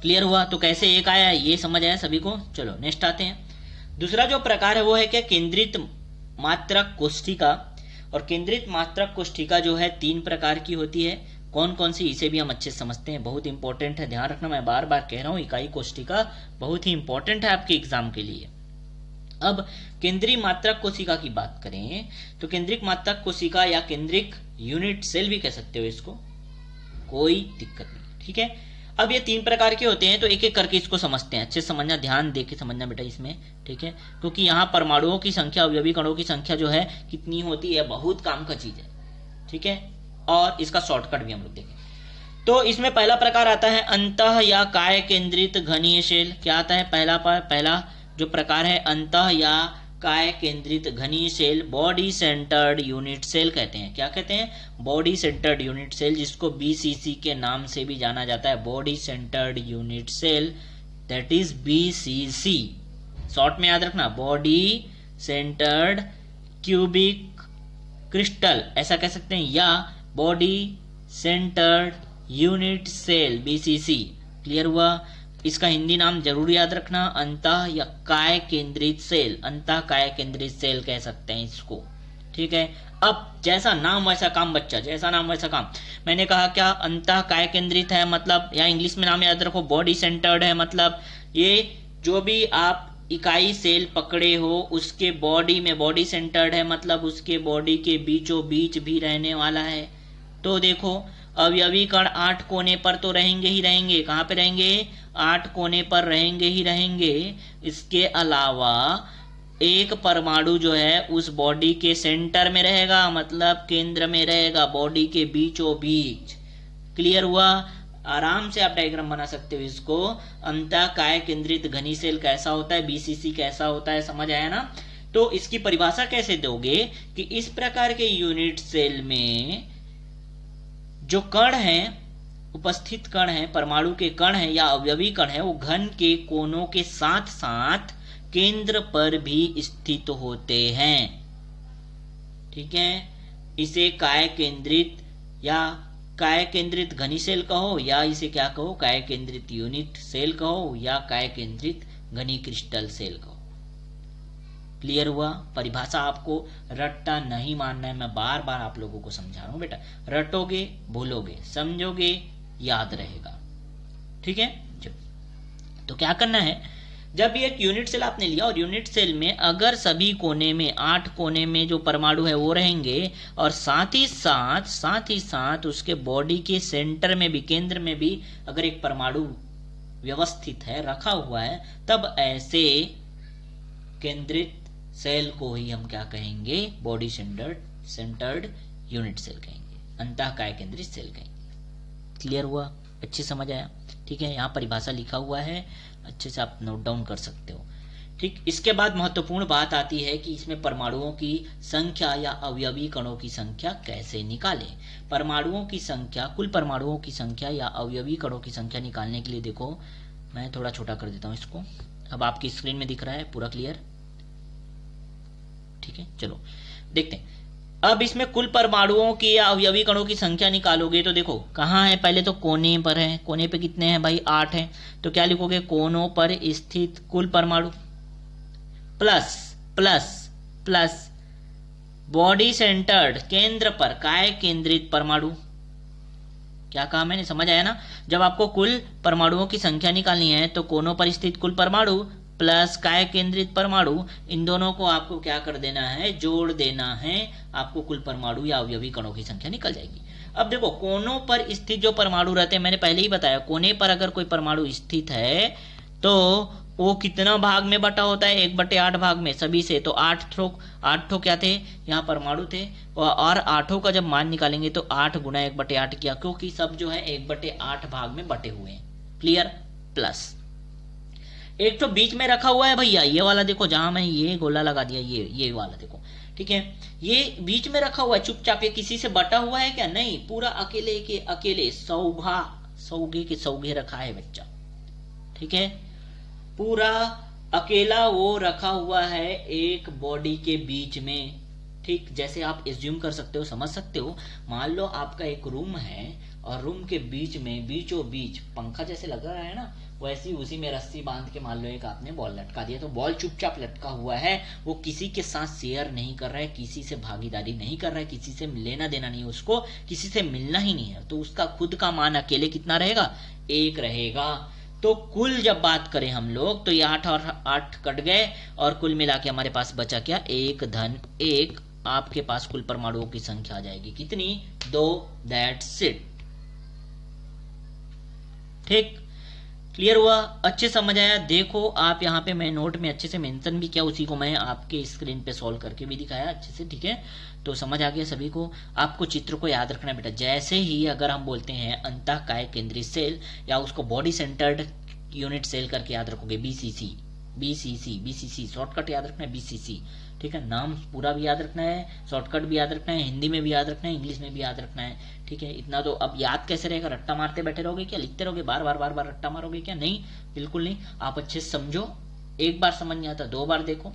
क्लियर हुआ? तो कैसे 1 आया ये समझ आया सभी को? चलो नेक्स्ट आते हैं। दूसरा जो प्रकार है वो है क्या? केंद्रित मात्रक कोष्ठिका। और केंद्रित मात्रक कोष्ठिका जो है 3 प्रकार की होती है। कौन कौन सी, इसे भी हम अच्छे से समझते हैं, बहुत इंपॉर्टेंट है, ध्यान रखना, मैं बार बार कह रहा हूं, इकाई कोष्ठिका बहुत ही इंपॉर्टेंट है आपके एग्जाम के लिए। अब केंद्रीय मात्रक कोशिका की बात करें तो केंद्रिक मात्रक कोशिका या केंद्रिक यूनिट सेल भी कह सकते हो इसको, कोई दिक्कत नहीं। ठीक है, अब ये 3 प्रकार के होते हैं, तो एक एक करके इसको समझते हैं। अच्छे से समझना, ध्यान दे के समझना बेटा इसमें, ठीक है, क्योंकि यहाँ परमाणुओं की संख्या, अवयवी कणों की संख्या जो है कितनी होती है, बहुत काम का चीज है। ठीक है, और इसका शॉर्टकट भी हम लोग देखें। तो इसमें पहला प्रकार आता है अंतः या काय केंद्रित घनीय सेल। क्या आता है? पहला जो प्रकार है अंतः या काय केंद्रित घनीय cell, body centred unit cell कहते हैं। क्या कहते हैं? बॉडी सेंटर्ड यूनिट सेल, जिसको BCC के नाम से भी जाना जाता है, body centred unit cell, that is BCC। Short में याद रखना, बॉडी सेंटर्ड क्यूबिक क्रिस्टल ऐसा कह सकते हैं, या body centred unit cell, BCC। Clear हुआ? इसका हिंदी नाम जरूर याद रखना, अंतः या काय केंद्रित सेल, अंतः काय केंद्रित सेल कह सकते हैं इसको। ठीक है, अब जैसा नाम वैसा काम बच्चा, जैसा नाम वैसा काम। मैंने कहा क्या अंतः काय केंद्रित है, मतलब या इंग्लिश में नाम याद रखो, बॉडी सेंटर्ड है, मतलब ये जो भी आप इकाई सेल पकड़े हो उसके बॉडी में बॉडी सेंटर्ड है, मतलब उसके बॉडी के बीचों बीच भी रहने वाला है। तो देखो, अवयवी कण 8 कोने पर तो रहेंगे ही रहेंगे। कहाँ पे रहेंगे? 8 कोने पर रहेंगे ही रहेंगे। इसके अलावा एक परमाणु जो है उस बॉडी के सेंटर में रहेगा, मतलब केंद्र में रहेगा, बॉडी के बीचों बीच। क्लियर हुआ? आराम से आप डायग्राम बना सकते हो इसको। अंतः काय केंद्रित घनी सेल कैसा होता है, BCC कैसा होता है, समझ आया ना? तो इसकी परिभाषा कैसे दोगे कि इस प्रकार के यूनिट सेल में जो कण हैं, उपस्थित कण हैं, परमाणु के कण हैं या अवयवी कण हैं, वो घन के कोनों के साथ साथ केंद्र पर भी स्थित होते हैं। ठीक है, इसे काय केंद्रित या काय केंद्रित घनी सेल कहो, या इसे क्या कहो, काय केंद्रित यूनिट सेल कहो, या काय केंद्रित घनी क्रिस्टल सेल कहो। क्लियर हुआ? परिभाषा आपको रट्टा नहीं मानना है, मैं बार बार आप लोगों को समझा रहा हूं बेटा। रटोगे भूलोगे, समझोगे याद रहेगा। ठीक है, तो क्या करना है, जब ये एक यूनिट सेल आपने लिया और यूनिट सेल में अगर सभी कोने में 8 कोने में जो परमाणु है वो रहेंगे, और साथ ही साथ उसके बॉडी के सेंटर में भी, केंद्र में भी अगर एक परमाणु व्यवस्थित है, रखा हुआ है, तब ऐसे केंद्रित सेल को ही हम क्या कहेंगे? बॉडी सेंटर्ड यूनिट सेल कहेंगे, अंतःकाय केंद्रित सेल कहेंगे। क्लियर हुआ? अच्छे समझ आया? ठीक है, यहाँ परिभाषा लिखा हुआ है, अच्छे से आप नोट डाउन कर सकते हो। ठीक, इसके बाद महत्वपूर्ण बात आती है कि इसमें परमाणुओं की संख्या या अवयवी कणों की संख्या कैसे निकालें। परमाणुओं की संख्या, कुल परमाणुओं की संख्या या अवयवी कणों की संख्या निकालने के लिए देखो, मैं थोड़ा छोटा कर देता हूं इसको, अब आपकी स्क्रीन में दिख रहा है पूरा क्लियर? ठीक है, चलो देखते हैं। अब इसमें कुल परमाणुओं की या अवयवी कणों की संख्या निकालोगे तो देखो कहाँ है, पहले तो कोने पर है, कोने पे कितने हैं भाई? 8 हैं, तो क्या लिखोगे? कोनों पर स्थित कुल परमाणु plus plus plus body centred, केंद्र पर, काय केंद्रित परमाणु। क्या कहा मैंने? समझ आया ना? जब आपको कुल परमाणुओं की संख्या निकालनी है तो कोनों पर स्थित कुल परमाणु प्लस काय केंद्रित परमाणु, इन दोनों को आपको क्या कर देना है? जोड़ देना है। आपको कुल परमाणु या अवयवी कणों की संख्या निकल जाएगी। अब देखो, कोनों पर स्थित जो परमाणु रहते हैं, मैंने पहले ही बताया, कोने पर अगर कोई परमाणु स्थित है तो वो कितना भाग में बटा होता है? 1/8 भाग में, सभी से। तो 8 क्या थे? यहाँ परमाणु थे, और 8 का जब मान निकालेंगे तो 8 गुना 1/8 किया, क्योंकि सब जो है 1/8 भाग में बटे हुए हैं। क्लियर? प्लस एक तो बीच में रखा हुआ है भैया, ये वाला देखो, जहां मैं ये गोला लगा दिया, ये वाला देखो, ठीक है, ये बीच में रखा हुआ है चुपचाप। ये किसी से बटा हुआ है क्या? नहीं, पूरा अकेले के अकेले, सौगे के सौगे रखा है बच्चा। ठीक है, पूरा अकेला वो रखा हुआ है एक बॉडी के बीच में। ठीक, जैसे आप एज्यूम कर सकते हो, समझ सकते हो, मान लो आपका एक रूम है और रूम के बीच में बीचों बीच पंखा जैसे लगा है ना, वैसी उसी में रस्सी बांध के मान लो एक आपने बॉल लटका दिया, तो बॉल चुपचाप लटका हुआ है, वो किसी के साथ शेयर नहीं कर रहा है, किसी से भागीदारी नहीं कर रहा है, किसी से लेना देना नहीं, उसको किसी से मिलना ही नहीं है, तो उसका खुद का मान अकेले कितना रहेगा? 1 रहेगा। तो कुल जब बात करें हम लोग तो ये 8 और 8 कट गए और कुल मिला के हमारे पास बचा क्या? 1 आपके पास कुल परमाणुओं की संख्या आ जाएगी कितनी? 2। That's it. ठीक, क्लियर हुआ? अच्छे समझ आया? देखो आप यहाँ पे मैं नोट में अच्छे से मेंशन भी किया, उसी को मैं आपके स्क्रीन पे सॉल्व करके भी दिखाया अच्छे से। ठीक है, तो समझ आ गया सभी को? आपको चित्र को याद रखना बेटा। जैसे ही अगर हम बोलते हैं अंतःकाय केंद्रित सेल, या उसको बॉडी सेंटर्ड यूनिट सेल करके याद रखोगे, बीसीसी शॉर्टकट याद रखना है, बीसीसी। ठीक है, नाम पूरा भी याद रखना है, शॉर्टकट भी याद रखना है, हिंदी में भी याद रखना है, इंग्लिश में भी याद रखना है। ठीक है, इतना तो अब याद कैसे रहेगा? रट्टा मारते बैठे रहोगे क्या? लिखते रहोगे बार बार रट्टा मारोगे क्या? नहीं, बिल्कुल नहीं। आप अच्छे से समझो, एक बार समझ नहीं आता 2 बार देखो,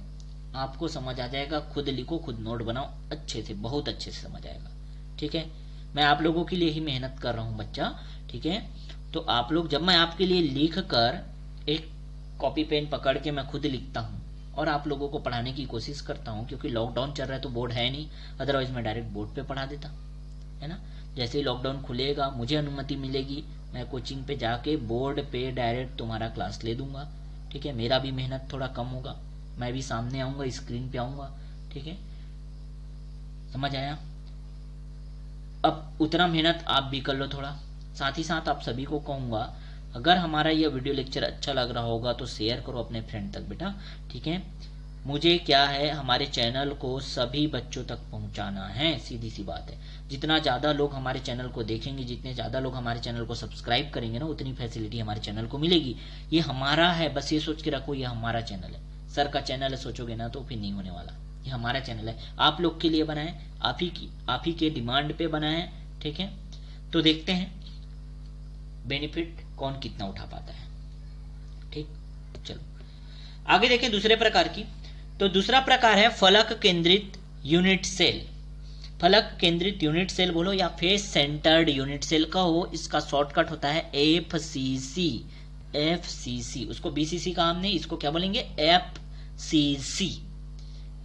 आपको समझ आ जाएगा। खुद लिखो, खुद नोट बनाओ, अच्छे से, बहुत अच्छे से समझ आएगा। ठीक है, मैं आप लोगों के लिए ही मेहनत कर रहा हूँ बच्चा। ठीक है, तो आप लोग, जब मैं आपके लिए लिख कर एक कॉपी पेन पकड़ के मैं खुद लिखता हूँ और आप लोगों को पढ़ाने की कोशिश करता हूँ, क्योंकि लॉकडाउन चल रहा है तो बोर्ड है नहीं, अदरवाइज मैं डायरेक्ट बोर्ड पे पढ़ा देता, है ना। जैसे ही लॉकडाउन खुलेगा, मुझे अनुमति मिलेगी, मैं कोचिंग पे जाके बोर्ड पे डायरेक्ट तुम्हारा क्लास ले दूंगा। ठीक है, मेरा भी मेहनत थोड़ा कम होगा, मैं भी सामने आऊंगा, स्क्रीन पे आऊंगा। ठीक है, समझ आया? अब उतना मेहनत आप भी कर लो थोड़ा। साथ ही साथ आप सभी को कहूंगा, अगर हमारा यह वीडियो लेक्चर अच्छा लग रहा होगा तो शेयर करो अपने फ्रेंड तक बेटा। ठीक है, मुझे क्या है, हमारे चैनल को सभी बच्चों तक पहुंचाना है, सीधी सी बात है। जितना ज्यादा लोग हमारे चैनल को देखेंगे, जितने ज्यादा लोग हमारे चैनल को सब्सक्राइब करेंगे ना, उतनी फैसिलिटी हमारे चैनल को मिलेगी। ये हमारा है, बस ये सोच के रखो, ये हमारा चैनल है। सर का चैनल है सोचोगे ना तो फिर नहीं होने वाला। ये हमारा चैनल है, आप लोग के लिए बनाए, आप ही के डिमांड पे बनाए। ठीक है, तो देखते हैं बेनिफिट कौन कितना उठा पाता है। ठीक, चलो आगे देखें दूसरे प्रकार की। तो दूसरा प्रकार है फलक केंद्रित यूनिट सेल। फलक केंद्रित यूनिट सेल बोलो या फेस सेंटर्ड यूनिट सेल का हो, इसका शॉर्टकट होता है एफसीसी। उसको बीसीसी का हमने, इसको क्या बोलेंगे? एफसीसी।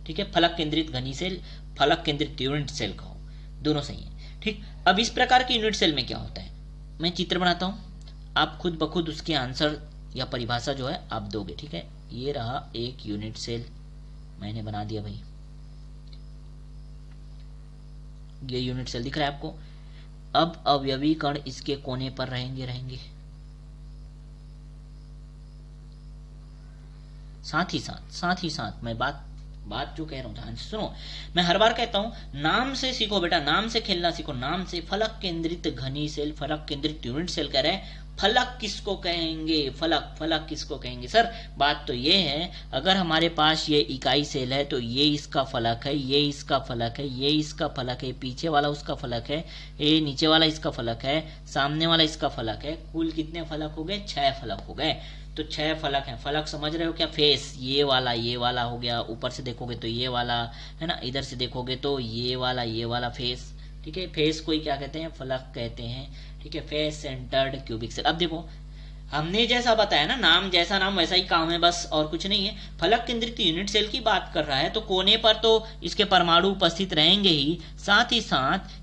ठीक है, फलक केंद्रित घनी सेल, फलक केंद्रित यूनिट सेल का हो, दोनों सही है। ठीक, अब इस प्रकार के यूनिट सेल में क्या होता है, मैं चित्र बनाता हूं, आप खुद ब खुद उसके आंसर या परिभाषा जो है आप दोगे। ठीक है, ये रहा एक यूनिट सेल, मैंने बना दिया भाई, ये यूनिट सेल दिख रहा है आपको। अब अवयवी कण इसके कोने पर रहेंगे। साथ ही साथ मैं बात जो कह रहा हूँ ध्यान से सुनो। मैं हर बार कहता हूँ नाम से सीखो बेटा, नाम से खेलना सीखो। नाम से फलक केंद्रित घनी सेल, फलक केंद्रित यूनिट सेल कह रहे हैं। फलक किसको कहेंगे? फलक किसको कहेंगे सर? बात तो ये है, अगर हमारे पास ये इकाई सेल है तो ये इसका फलक है, ये इसका फलक है, ये इसका फलक है, पीछे वाला उसका फलक है, ये नीचे वाला इसका फलक है, सामने वाला इसका फलक है। कुल कितने फलक हो गए? 6 फलक हो गए। तो 6 फलक हैं। फलक समझ रहे हो क्या? फेस ये वाला हो गया, ऊपर से देखोगे तो ये वाला है ना, इधर से देखोगे तो ये वाला फेस। ठीक है, फेस को ही क्या कहते हैं? फलक कहते हैं। ठीक है, फेस सेंटर्ड क्यूबिक सेल। अब देखो हमने जैसा बताया ना, नाम जैसा नाम वैसा ही काम है, बस और कुछ नहीं है। फलक केंद्रित यूनिट सेल की बात कर रहा है तो कोने पर तो इसके परमाणु उपस्थित रहेंगे ही साथ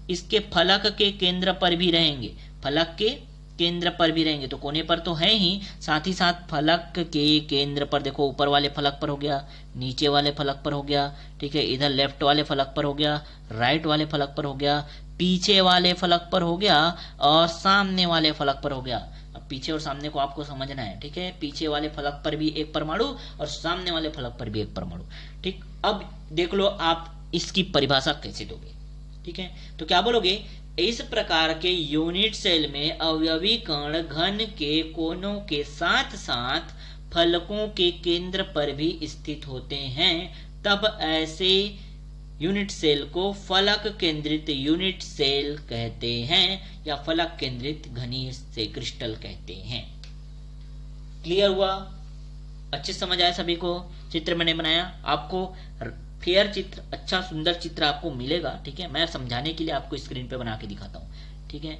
इसके फलक के केंद्र पर भी रहेंगे। फलक के केंद्र पर भी रहेंगे तो कोने पर तो है ही, साथ फलक के केंद्र पर देखो, ऊपर वाले फलक पर हो गया, नीचे वाले फलक पर हो गया। ठीक है, इधर लेफ्ट वाले फलक पर हो गया, राइट वाले फलक पर हो गया, पीछे वाले फलक पर हो गया और सामने वाले फलक पर हो गया। अब पीछे और सामने को आपको समझना है। ठीक है, पीछे वाले फलक पर भी एक परमाणु और सामने वाले फलक पर भी एक परमाणु। ठीक, अब देख लो आप इसकी परिभाषा कैसे दोगे। ठीक है, तो क्या बोलोगे? इस प्रकार के यूनिट सेल में अवयवी कण घन के कोनों के साथ फलकों के केंद्र पर भी स्थित होते हैं, तब ऐसे यूनिट सेल को फलक केंद्रित यूनिट सेल कहते हैं या फलक केंद्रित घनी से क्रिस्टल कहते हैं। क्लियर हुआ? अच्छे समझ आया सभी को? चित्र मैंने बनाया, आपको फेयर चित्र, अच्छा सुंदर चित्र आपको मिलेगा। ठीक है, मैं समझाने के लिए आपको स्क्रीन पे बना के दिखाता हूँ। ठीक है,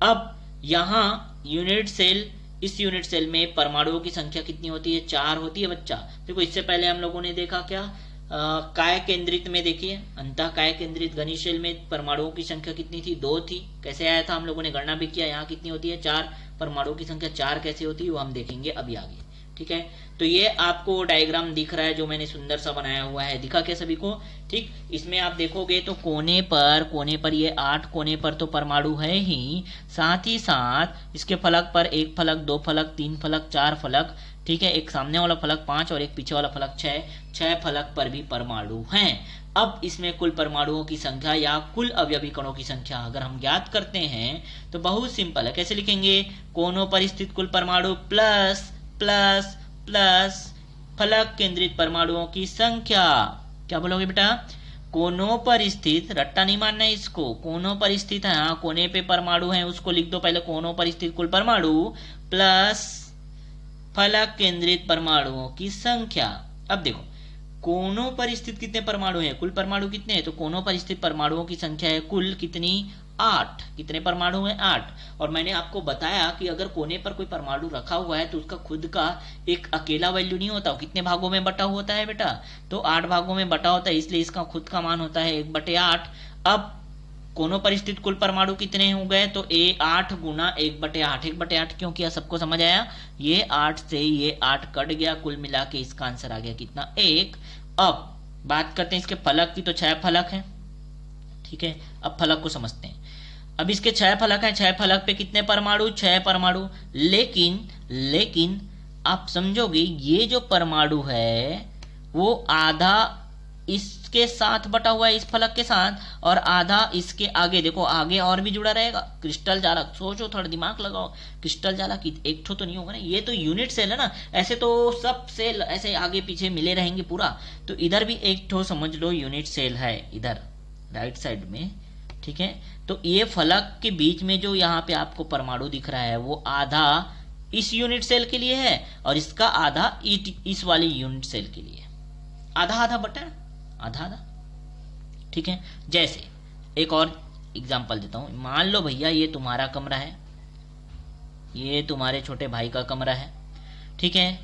अब यहाँ यूनिट सेल, इस यूनिट सेल में परमाणुओं की संख्या कितनी होती है? 4 होती है बच्चा। देखो इससे पहले हम लोगों ने देखा क्या, काय केंद्रित में देखिए, अंतः काय केंद्रित घनी सेल में परमाणुओं की संख्या कितनी थी? 2 थी। कैसे आया था? हम लोगों ने गणना भी किया, यहाँ कितनी होती है? 4। परमाणुओं की संख्या 4 कैसे होती है वो हम देखेंगे अभी आगे। ठीक है, तो ये आपको डायग्राम दिख रहा है जो मैंने सुंदर सा बनाया हुआ है, दिखा क्या सभी को? ठीक, इसमें आप देखोगे तो कोने पर ये 8 कोने पर तो परमाणु है ही, साथ इसके फलक पर 1 फलक, 2 फलक, 3 फलक, 4 फलक। ठीक है, एक सामने वाला फलक 5 और एक पीछे वाला फलक 6 फलक पर भी परमाणु हैं। अब इसमें कुल परमाणुओं की संख्या या कुल अवयवी कणों की संख्या अगर हम ज्ञात करते हैं तो बहुत सिंपल है। कैसे लिखेंगे? कोनों पर स्थित कुल परमाणु प्लस फलक केंद्रित परमाणुओं की संख्या। क्या बोलोगे बेटा? कोनों पर स्थित, रट्टा नहीं मानना है इसको, कोनों पर स्थित है, हाँ कोने पे परमाणु है उसको लिख दो पहले, कोनों पर स्थित कुल परमाणु प्लस फलक केंद्रित परमाणुओं की संख्या। अब देखो कोनों पर स्थित कितने परमाणु हैं? कुल परमाणु कितने हैं? तो कोनों पर स्थित परमाणुओं की संख्या है कुल कितनी? 8। कितने परमाणु हैं? 8। और मैंने आपको बताया कि अगर कोने पर कोई परमाणु रखा हुआ है तो उसका खुद का एक अकेला वैल्यू नहीं होता, कितने भागों में बटा होता है बेटा? तो 8 भागों में बटा होता है, इसलिए इसका खुद का मान होता है 1/8। अब कोनों पर स्थित कुल परमाणु कितने हो गए? तो 8 गुना 1/8। 1/8 क्यों किया? सबको समझ आया? ये 8 से ये 8 कट गया, कुल मिला के इसका आंसर आ गया कितना? 1। अब बात करते हैं इसके फलक की, तो 6 फलक हैं। ठीक है, अब फलक को समझते हैं। अब इसके 6 फलक हैं, 6 फलक पे कितने परमाणु? 6 परमाणु। लेकिन आप समझोगे ये जो परमाणु है वो आधा इसके साथ बटा हुआ है, इस फलक के साथ, और आधा इसके आगे। देखो आगे और भी जुड़ा रहेगा, क्रिस्टल जालक। सोचो, थोड़ा दिमाग लगाओ, क्रिस्टल जालक एक ठो तो नहीं होगा ना, ये तो यूनिट सेल है ना, ऐसे तो सब सेल ऐसे आगे पीछे मिले रहेंगे पूरा। तो इधर भी एक ठो समझ लो यूनिट सेल है, इधर राइट साइड में। ठीक है, तो ये फलक के बीच में जो यहाँ पे आपको परमाणु दिख रहा है वो आधा इस यूनिट सेल के लिए है और इसका आधा इस वाले यूनिट सेल के लिए। आधा आधा बटा आधा। ठीक है, जैसे एक और एग्जांपल देता हूं। मान लो भैया ये तुम्हारा कमरा है, ये तुम्हारे छोटे भाई का कमरा है। ठीक है,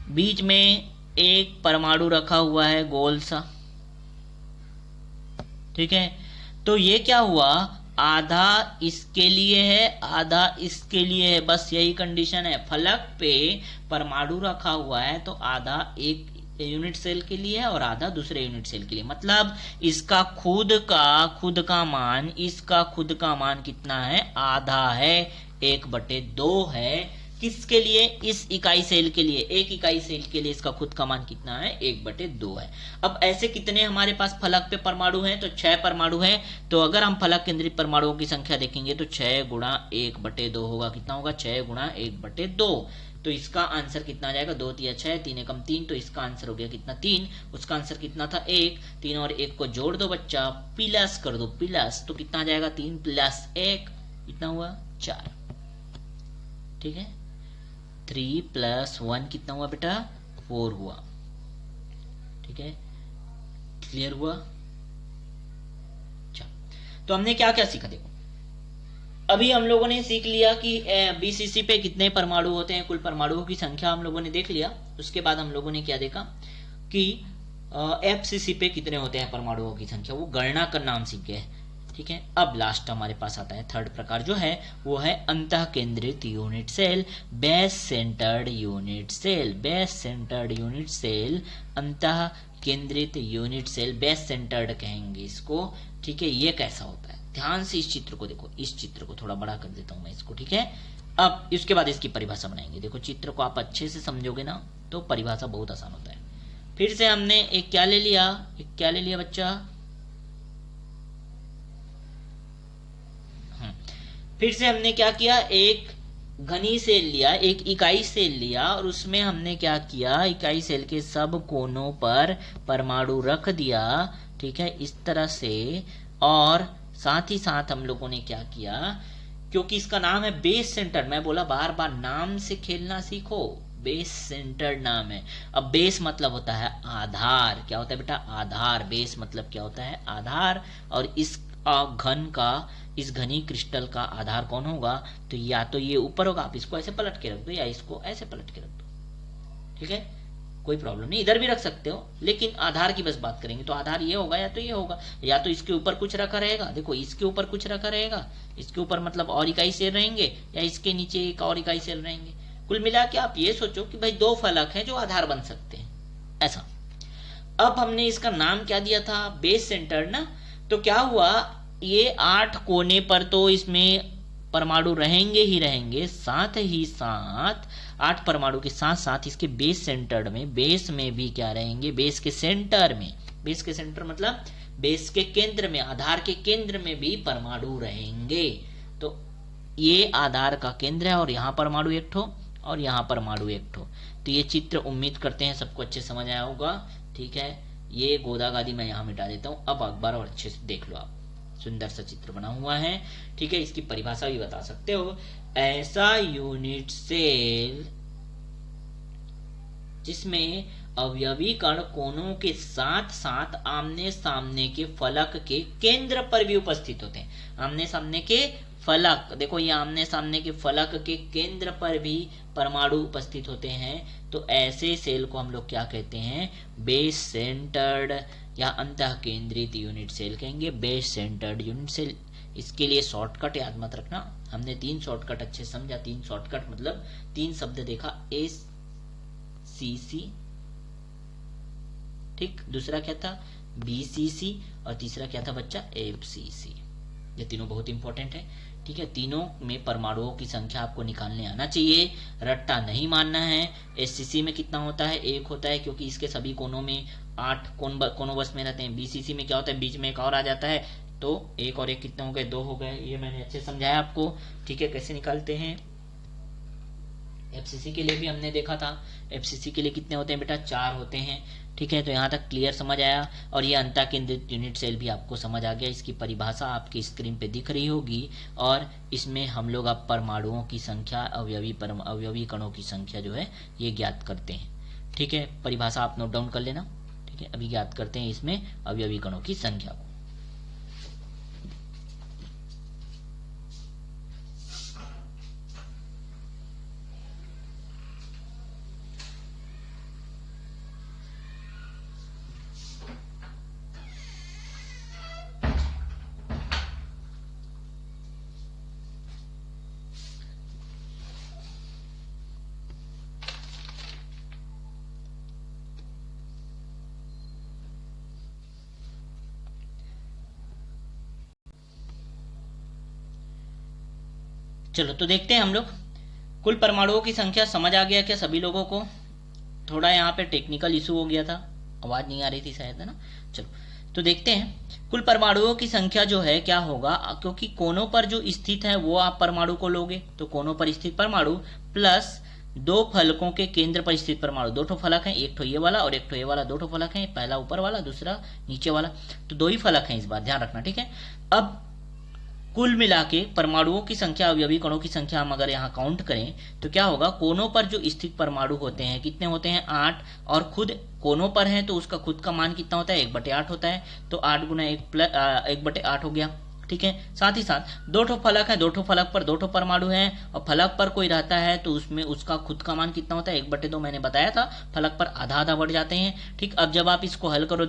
बीच में एक परमाणु रखा हुआ है गोल सा। ठीक है, तो ये क्या हुआ? आधा इसके लिए है, आधा इसके लिए है, बस यही कंडीशन है। फलक पे परमाणु रखा हुआ है तो आधा एक यूनिट सेल के लिए है और आधा दूसरे यूनिट सेल के लिए। मतलब इसका खुद का मान, इसका खुद का मान कितना है? आधा है, 1/2 है, किसके लिए? इस इकाई सेल के लिए। एक इकाई सेल के लिए इसका खुद का मान कितना है? 1/2 है। अब ऐसे कितने हमारे पास फलक पे परमाणु हैं? तो 6 परमाणु हैं। तो अगर हम फलक केंद्रित परमाणुओं की संख्या देखेंगे तो 6 गुणा 1/2 होगा। कितना होगा? 6 गुणा 1/2। तो इसका आंसर कितना आ जाएगा? 2 तिया 6, 3 एकम 3। तो इसका आंसर हो गया कितना? 3। उसका आंसर कितना था? 1। 3 और 1 को जोड़ दो बच्चा, प्लस कर दो, प्लस। तो कितना आ जाएगा? 3 + 1 कितना हुआ? 4। ठीक है, 3 + 1 कितना हुआ बेटा? 4 हुआ। ठीक है, क्लियर हुआ? तो हमने क्या क्या सीखा? देखो, अभी हम लोगों ने सीख लिया कि बीसीसी पे कितने परमाणु होते हैं, कुल परमाणुओं की संख्या हम लोगों ने देख लिया। उसके बाद हम लोगों ने क्या देखा कि एफसीसी पे कितने होते हैं परमाणुओं की संख्या, वो गणना करना हम सीख गए। ठीक है, अब लास्ट हमारे पास आता है थर्ड प्रकार जो है वो है अंतः केंद्रित unit cell, base centred unit cell. Base centred unit cell, अंतः केंद्रित यूनिट सेल, बेस सेंटर्ड कहेंगे इसको। ठीक है, ये कैसा होता है? ध्यान से इस चित्र को देखो, इस चित्र को थोड़ा बड़ा कर देता हूं मैं इसको। ठीक है, अब इसके बाद इसकी परिभाषा बनाएंगे। देखो, चित्र को आप अच्छे से समझोगे ना तो परिभाषा बहुत आसान होता है। फिर से हमने एक क्या ले लिया? एक क्या ले लिया बच्चा? फिर से हमने क्या किया? एक घनी सेल लिया, एक इकाई सेल लिया और उसमें हमने क्या किया? इकाई सेल के सब कोनों पर परमाणु रख दिया। ठीक है, इस तरह से। और साथ ही साथ हम लोगों ने क्या किया? क्योंकि इसका नाम है बेस सेंटर, मैं बोला बार बार नाम से खेलना सीखो। बेस सेंटर नाम है। अब बेस मतलब होता है आधार। क्या होता है बेटा? आधार। बेस मतलब क्या होता है? आधार। और इस घन का, इस घनी क्रिस्टल का आधार कौन होगा? तो या तो ये ऊपर होगा, आप इसको ऐसे पलट के रख दो, या इसको ऐसे पलट के रख दो। ठीक है, कोई प्रॉब्लम नहीं, इधर भी रख सकते हो, लेकिन आधार की बस बात करेंगे तो आधार ये होगा या तो ये होगा, या तो इसके ऊपर कुछ रखा रहेगा। देखो, इसके ऊपर कुछ रखा रहेगा, इसके ऊपर मतलब और इकाई सेल रहेंगे, या इसके नीचे एक और इकाई सेल रहेंगे। कुल मिला के आप ये सोचो कि भाई 2 फलक हैं जो आधार बन सकते हैं, ऐसा। अब हमने इसका नाम क्या दिया था? बेस सेंटर ना। तो क्या हुआ? ये 8 कोने पर तो इसमें परमाणु रहेंगे ही रहेंगे, साथ ही साथ 8 परमाणु के साथ साथ इसके बेस सेंटर में, बेस में भी क्या रहेंगे? बेस के सेंटर में। बेस के सेंटर मतलब बेस के केंद्र में, आधार के केंद्र में भी परमाणु रहेंगे। तो ये आधार का केंद्र है और यहाँ परमाणु एक ठो और यहाँ परमाणु एक ठो। तो ये चित्र उम्मीद करते हैं सबको अच्छे समझ आया होगा। ठीक है, ये गोदा गादी मैं यहाँ मिटा देता हूँ। अब अखबार और अच्छे से देख लो आप, सुंदर सा चित्र बना हुआ है। ठीक है, इसकी परिभाषा भी बता सकते हो। ऐसा यूनिट सेल जिसमें अवयवी कण कोनों के साथ साथ आमने सामने के फलक के केंद्र पर भी उपस्थित होते हैं। आमने सामने के फलक, देखो ये आमने सामने के फलक के केंद्र पर भी परमाणु उपस्थित होते हैं। तो ऐसे सेल को हम लोग क्या कहते हैं? बेस सेंटर्ड या अंतः केंद्रित यूनिट सेल कहेंगे। Base centred unit cell. इसके लिए शॉर्टकट याद मत रखना, हमने 3 शॉर्टकट अच्छे समझा। 3 शॉर्टकट मतलब 3 शब्द देखा, ACC, ठीक, दूसरा क्या था? BCC, और तीसरा क्या था बच्चा? FCC। ये तीनों बहुत इंपॉर्टेंट है। ठीक है, तीनों में परमाणुओं की संख्या आपको निकालने आना चाहिए, रट्टा नहीं मानना है। SCC में कितना होता है? 1 होता है, क्योंकि इसके सभी कोनों में 8 कोनों बस में रहते हैं। BCC में क्या होता है? बीच में एक और आ जाता है, तो 1 और 1 कितने हो गए? 2 हो गए। ये मैंने अच्छे समझाया आपको। ठीक है, कैसे निकालते हैं? FCC के लिए भी हमने देखा था। FCC के लिए कितने होते हैं बेटा? 4 होते हैं। ठीक है, तो यहाँ तक क्लियर समझ आया। और ये अंतः केंद्रित यूनिट सेल भी आपको समझ आ गया। इसकी परिभाषा आपकी स्क्रीन पे दिख रही होगी। और इसमें हम लोग अब परमाणुओं की संख्या, अवयवी कणों की संख्या जो है ये ज्ञात करते हैं। ठीक है, परिभाषा आप नोट डाउन कर लेना। ठीक है, अभी ज्ञात करते हैं इसमें अवयवी कणों की संख्या को। चलो तो देखते हैं हम लोग। कुल परमाणुओं की संख्या समझ आ गया क्या सभी लोगों को? थोड़ा यहाँ पे टेक्निकल इशू हो गया था, आवाज नहीं आ रही थी शायद, है ना। चलो तो देखते हैं कुल परमाणुओं की संख्या जो है क्या होगा, क्योंकि कोनों पर जो स्थित है वो आप परमाणु को लोगे, तो कोनों पर स्थित परमाणु प्लस दो फलकों के केंद्र पर स्थित परमाणु। दो ठो फलक हैं, एक ठो ये वाला और एक ठो ये वाला, दो ठो फलक हैं, पहला ऊपर वाला दूसरा नीचे वाला, तो दो ही फलक हैं, इस बार ध्यान रखना, ठीक है। अब कुल मिला के परमाणुओं की संख्या, अवयवी कणों की संख्या हम अगर यहाँ काउंट करें तो क्या होगा, कोनों पर जो स्थित परमाणु होते हैं कितने होते हैं, 8, और खुद कोनों पर है तो उसका खुद का मान कितना होता है, 1/8 होता है, तो 8 गुना 1/8 हो गया, ठीक है। साथ ही साथ दो ठो फलक है, दो ठो फलक पर दो ठो परमाणु है, और फलक पर कोई रहता है तो उसमें उसका खुद का मान कितना होता है, 1/2 मैंने बताया था, फलक पर आधा आधा बढ़ जाते हैं, ठीक। अब जब आप इसको हल करो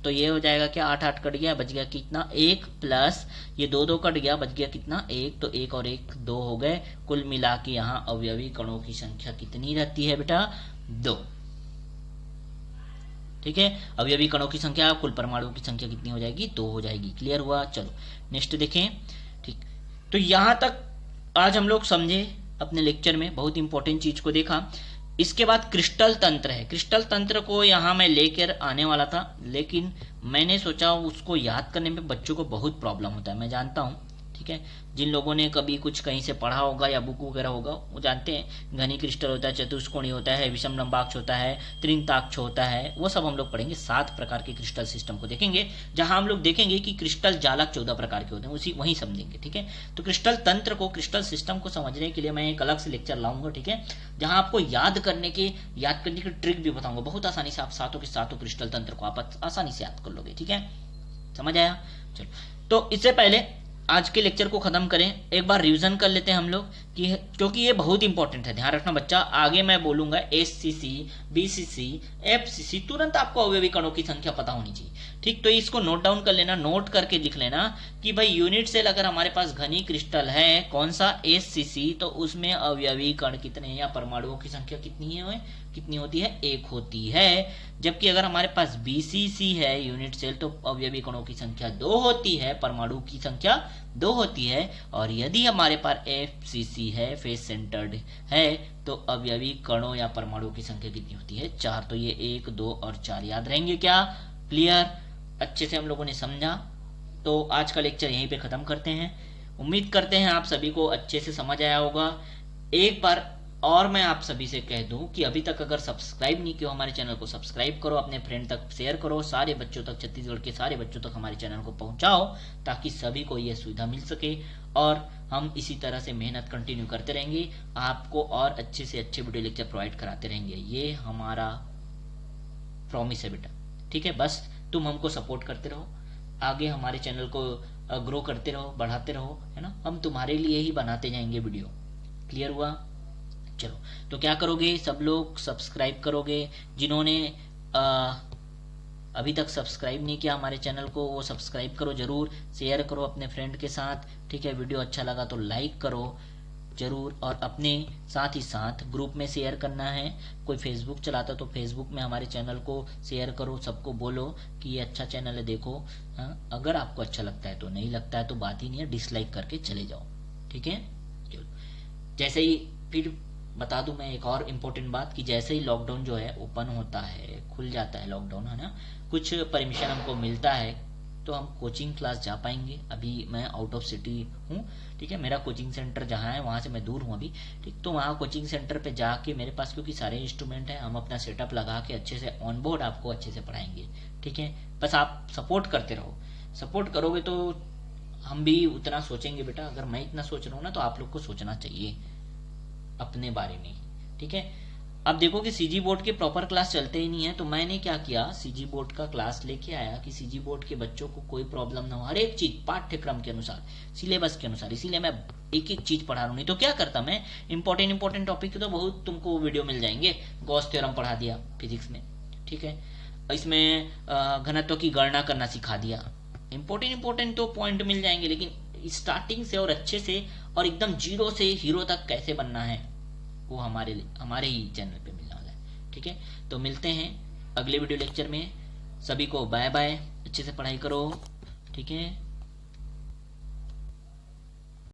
तो ये हो जाएगा क्या, 8 8 कट गया, बच गया कितना, 1, प्लस ये 2 2 कट गया, बच गया कितना, 1, तो 1 और 1 2 हो गए। कुल मिला के यहाँ अवयवी कणों की संख्या कितनी रहती है बेटा, 2, ठीक है। अवयवी कणों की संख्या कुल परमाणुओं की संख्या कितनी हो जाएगी, 2 हो जाएगी। क्लियर हुआ? चलो नेक्स्ट देखें, ठीक। तो यहां तक आज हम लोग समझे अपने लेक्चर में, बहुत इंपॉर्टेंट चीज को देखा। इसके बाद क्रिस्टल तंत्र है। क्रिस्टल तंत्र को यहाँ मैं लेकर आने वाला था, लेकिन मैंने सोचा उसको याद करने में बच्चों को बहुत प्रॉब्लम होता है, मैं जानता हूँ, ठीक है। जिन लोगों ने कभी कुछ कहीं से पढ़ा होगा या बुक वगैरह होगा वो जानते हैं, घनी क्रिस्टल होता है, चतुष्कोणी होता है, विषम लंबाक्ष होता है, त्रिंताक्ष होता है, वो सब हम लोग पढ़ेंगे। 7 प्रकार के क्रिस्टल सिस्टम को देखेंगे, जहां हम लोग देखेंगे कि क्रिस्टल जालक 14 प्रकार के होते हैं, उसी वहीं समझेंगे, ठीक है। तो क्रिस्टल तंत्र को, क्रिस्टल सिस्टम को समझने के लिए मैं एक अलग से लेक्चर लाऊंगा, ठीक है, जहां आपको याद करने की ट्रिक भी बताऊंगा। बहुत आसानी से आप सातों के सातों क्रिस्टल तंत्र को आप आसानी से याद कर लोगे, ठीक है। समझ आया? चलो, तो इससे पहले आज के लेक्चर को खत्म करें, एक बार रिवीजन कर लेते हैं हम लोग, कि क्योंकि ये बहुत इंपॉर्टेंट है, ध्यान रखना बच्चा। आगे मैं बोलूंगा SCC, BCC, FCC, तुरंत आपको अवयवी कणों की संख्या पता होनी चाहिए, ठीक। तो इसको नोट डाउन कर लेना, नोट करके लिख लेना कि भाई यूनिट सेल अगर हमारे पास घनी क्रिस्टल है, कौन सा, SCC, तो उसमें अवयवी कण कितने या परमाणुओं की संख्या कितनी है, कितनी होती है, 1 होती है। जबकि अगर हमारे पास BCC है यूनिट सेल, तो अवयवी कणों की संख्या 2 होती है, परमाणु की संख्या 2 होती है। और यदि हमारे पास FCC है, फेस सेंटर्ड है, तो अवयवी कणों या परमाणु की संख्या कितनी होती है, 4। तो ये 1, 2 और 4 याद रहेंगे क्या? क्लियर? अच्छे से हम लोगों ने समझा। तो आज का लेक्चर यहीं पे खत्म करते हैं। उम्मीद करते हैं आप सभी को अच्छे से समझ आया होगा। एक बार और मैं आप सभी से कह दूं कि अभी तक अगर सब्सक्राइब नहीं किया हमारे चैनल को सब्सक्राइब करो, अपने फ्रेंड तक शेयर करो, सारे बच्चों तक, छत्तीसगढ़ के सारे बच्चों तक हमारे चैनल को पहुंचाओ, ताकि सभी को यह सुविधा मिल सके। और हम इसी तरह से मेहनत कंटिन्यू करते रहेंगे, आपको और अच्छे से अच्छे वीडियो लेक्चर प्रोवाइड कराते रहेंगे। ये हमारा प्रॉमिस है बेटा, ठीक है। बस तुम हमको सपोर्ट करते रहो, आगे हमारे चैनल को ग्रो करते रहो, बढ़ाते रहो, है ना। हम तुम्हारे लिए ही बनाते जाएंगे वीडियो। क्लियर हुआ? चलो, तो क्या करोगे, सब लोग सब्सक्राइब करोगे। जिन्होंने अभी तक सब्सक्राइब नहीं किया हमारे चैनल को, वो सब्सक्राइब करो जरूर, शेयर करो अपने फ्रेंड के साथ, ठीक है। वीडियो अच्छा लगा तो लाइक करो जरूर, और अपने साथ ही साथ ग्रुप में शेयर करना है। कोई फेसबुक चलाता तो फेसबुक में हमारे चैनल को शेयर करो, सबको बोलो कि ये अच्छा चैनल है, देखो। हाँ, अगर आपको अच्छा लगता है तो, नहीं लगता है तो बात ही नहीं है, डिसलाइक करके चले जाओ, ठीक है। जैसे ही फिर बता दूं मैं एक और इम्पोर्टेंट बात, कि जैसे ही लॉकडाउन जो है ओपन होता है, खुल जाता है लॉकडाउन, है ना, कुछ परमिशन हमको मिलता है, तो हम कोचिंग क्लास जा पाएंगे। अभी मैं आउट ऑफ सिटी हूँ, ठीक है। मेरा कोचिंग सेंटर जहाँ है वहां से मैं दूर हूँ अभी, ठीक। तो वहाँ कोचिंग सेंटर पे जाके मेरे पास क्योंकि सारे इंस्ट्रूमेंट है, हम अपना सेटअप लगा के अच्छे से ऑन बोर्ड आपको अच्छे से पढ़ाएंगे, ठीक है। बस आप सपोर्ट करते रहो, सपोर्ट करोगे तो हम भी उतना सोचेंगे बेटा। अगर मैं इतना सोच रहा हूँ ना, तो आप लोग को सोचना चाहिए अपने बारे में, ठीक है। अब देखो कि सीजी बोर्ड के प्रॉपर क्लास चलते ही नहीं है, तो मैंने क्या किया, सीजी बोर्ड का क्लास लेके आया कि सीजी बोर्ड के बच्चों को कोई प्रॉब्लम ना हो, हर एक चीज पाठ्यक्रम के अनुसार, सिलेबस के अनुसार। इसीलिए मैं एक एक चीज पढ़ा रहा हूँ। नहीं तो क्या करता मैं, इंपॉर्टेंट टॉपिक तो बहुत तुमको वीडियो मिल जाएंगे। गॉस थ्योरम पढ़ा दिया फिजिक्स में, ठीक है। इसमें घनत्व की गणना करना सिखा दिया, इंपॉर्टेंट तो पॉइंट मिल जाएंगे। लेकिन स्टार्टिंग से और अच्छे से और एकदम जीरो से हीरो तक कैसे बनना है, वो हमारे ही चैनल पे मिलने वाला है, ठीक है। तो मिलते हैं अगले वीडियो लेक्चर में। सभी को बाय बाय, अच्छे से पढ़ाई करो, ठीक है।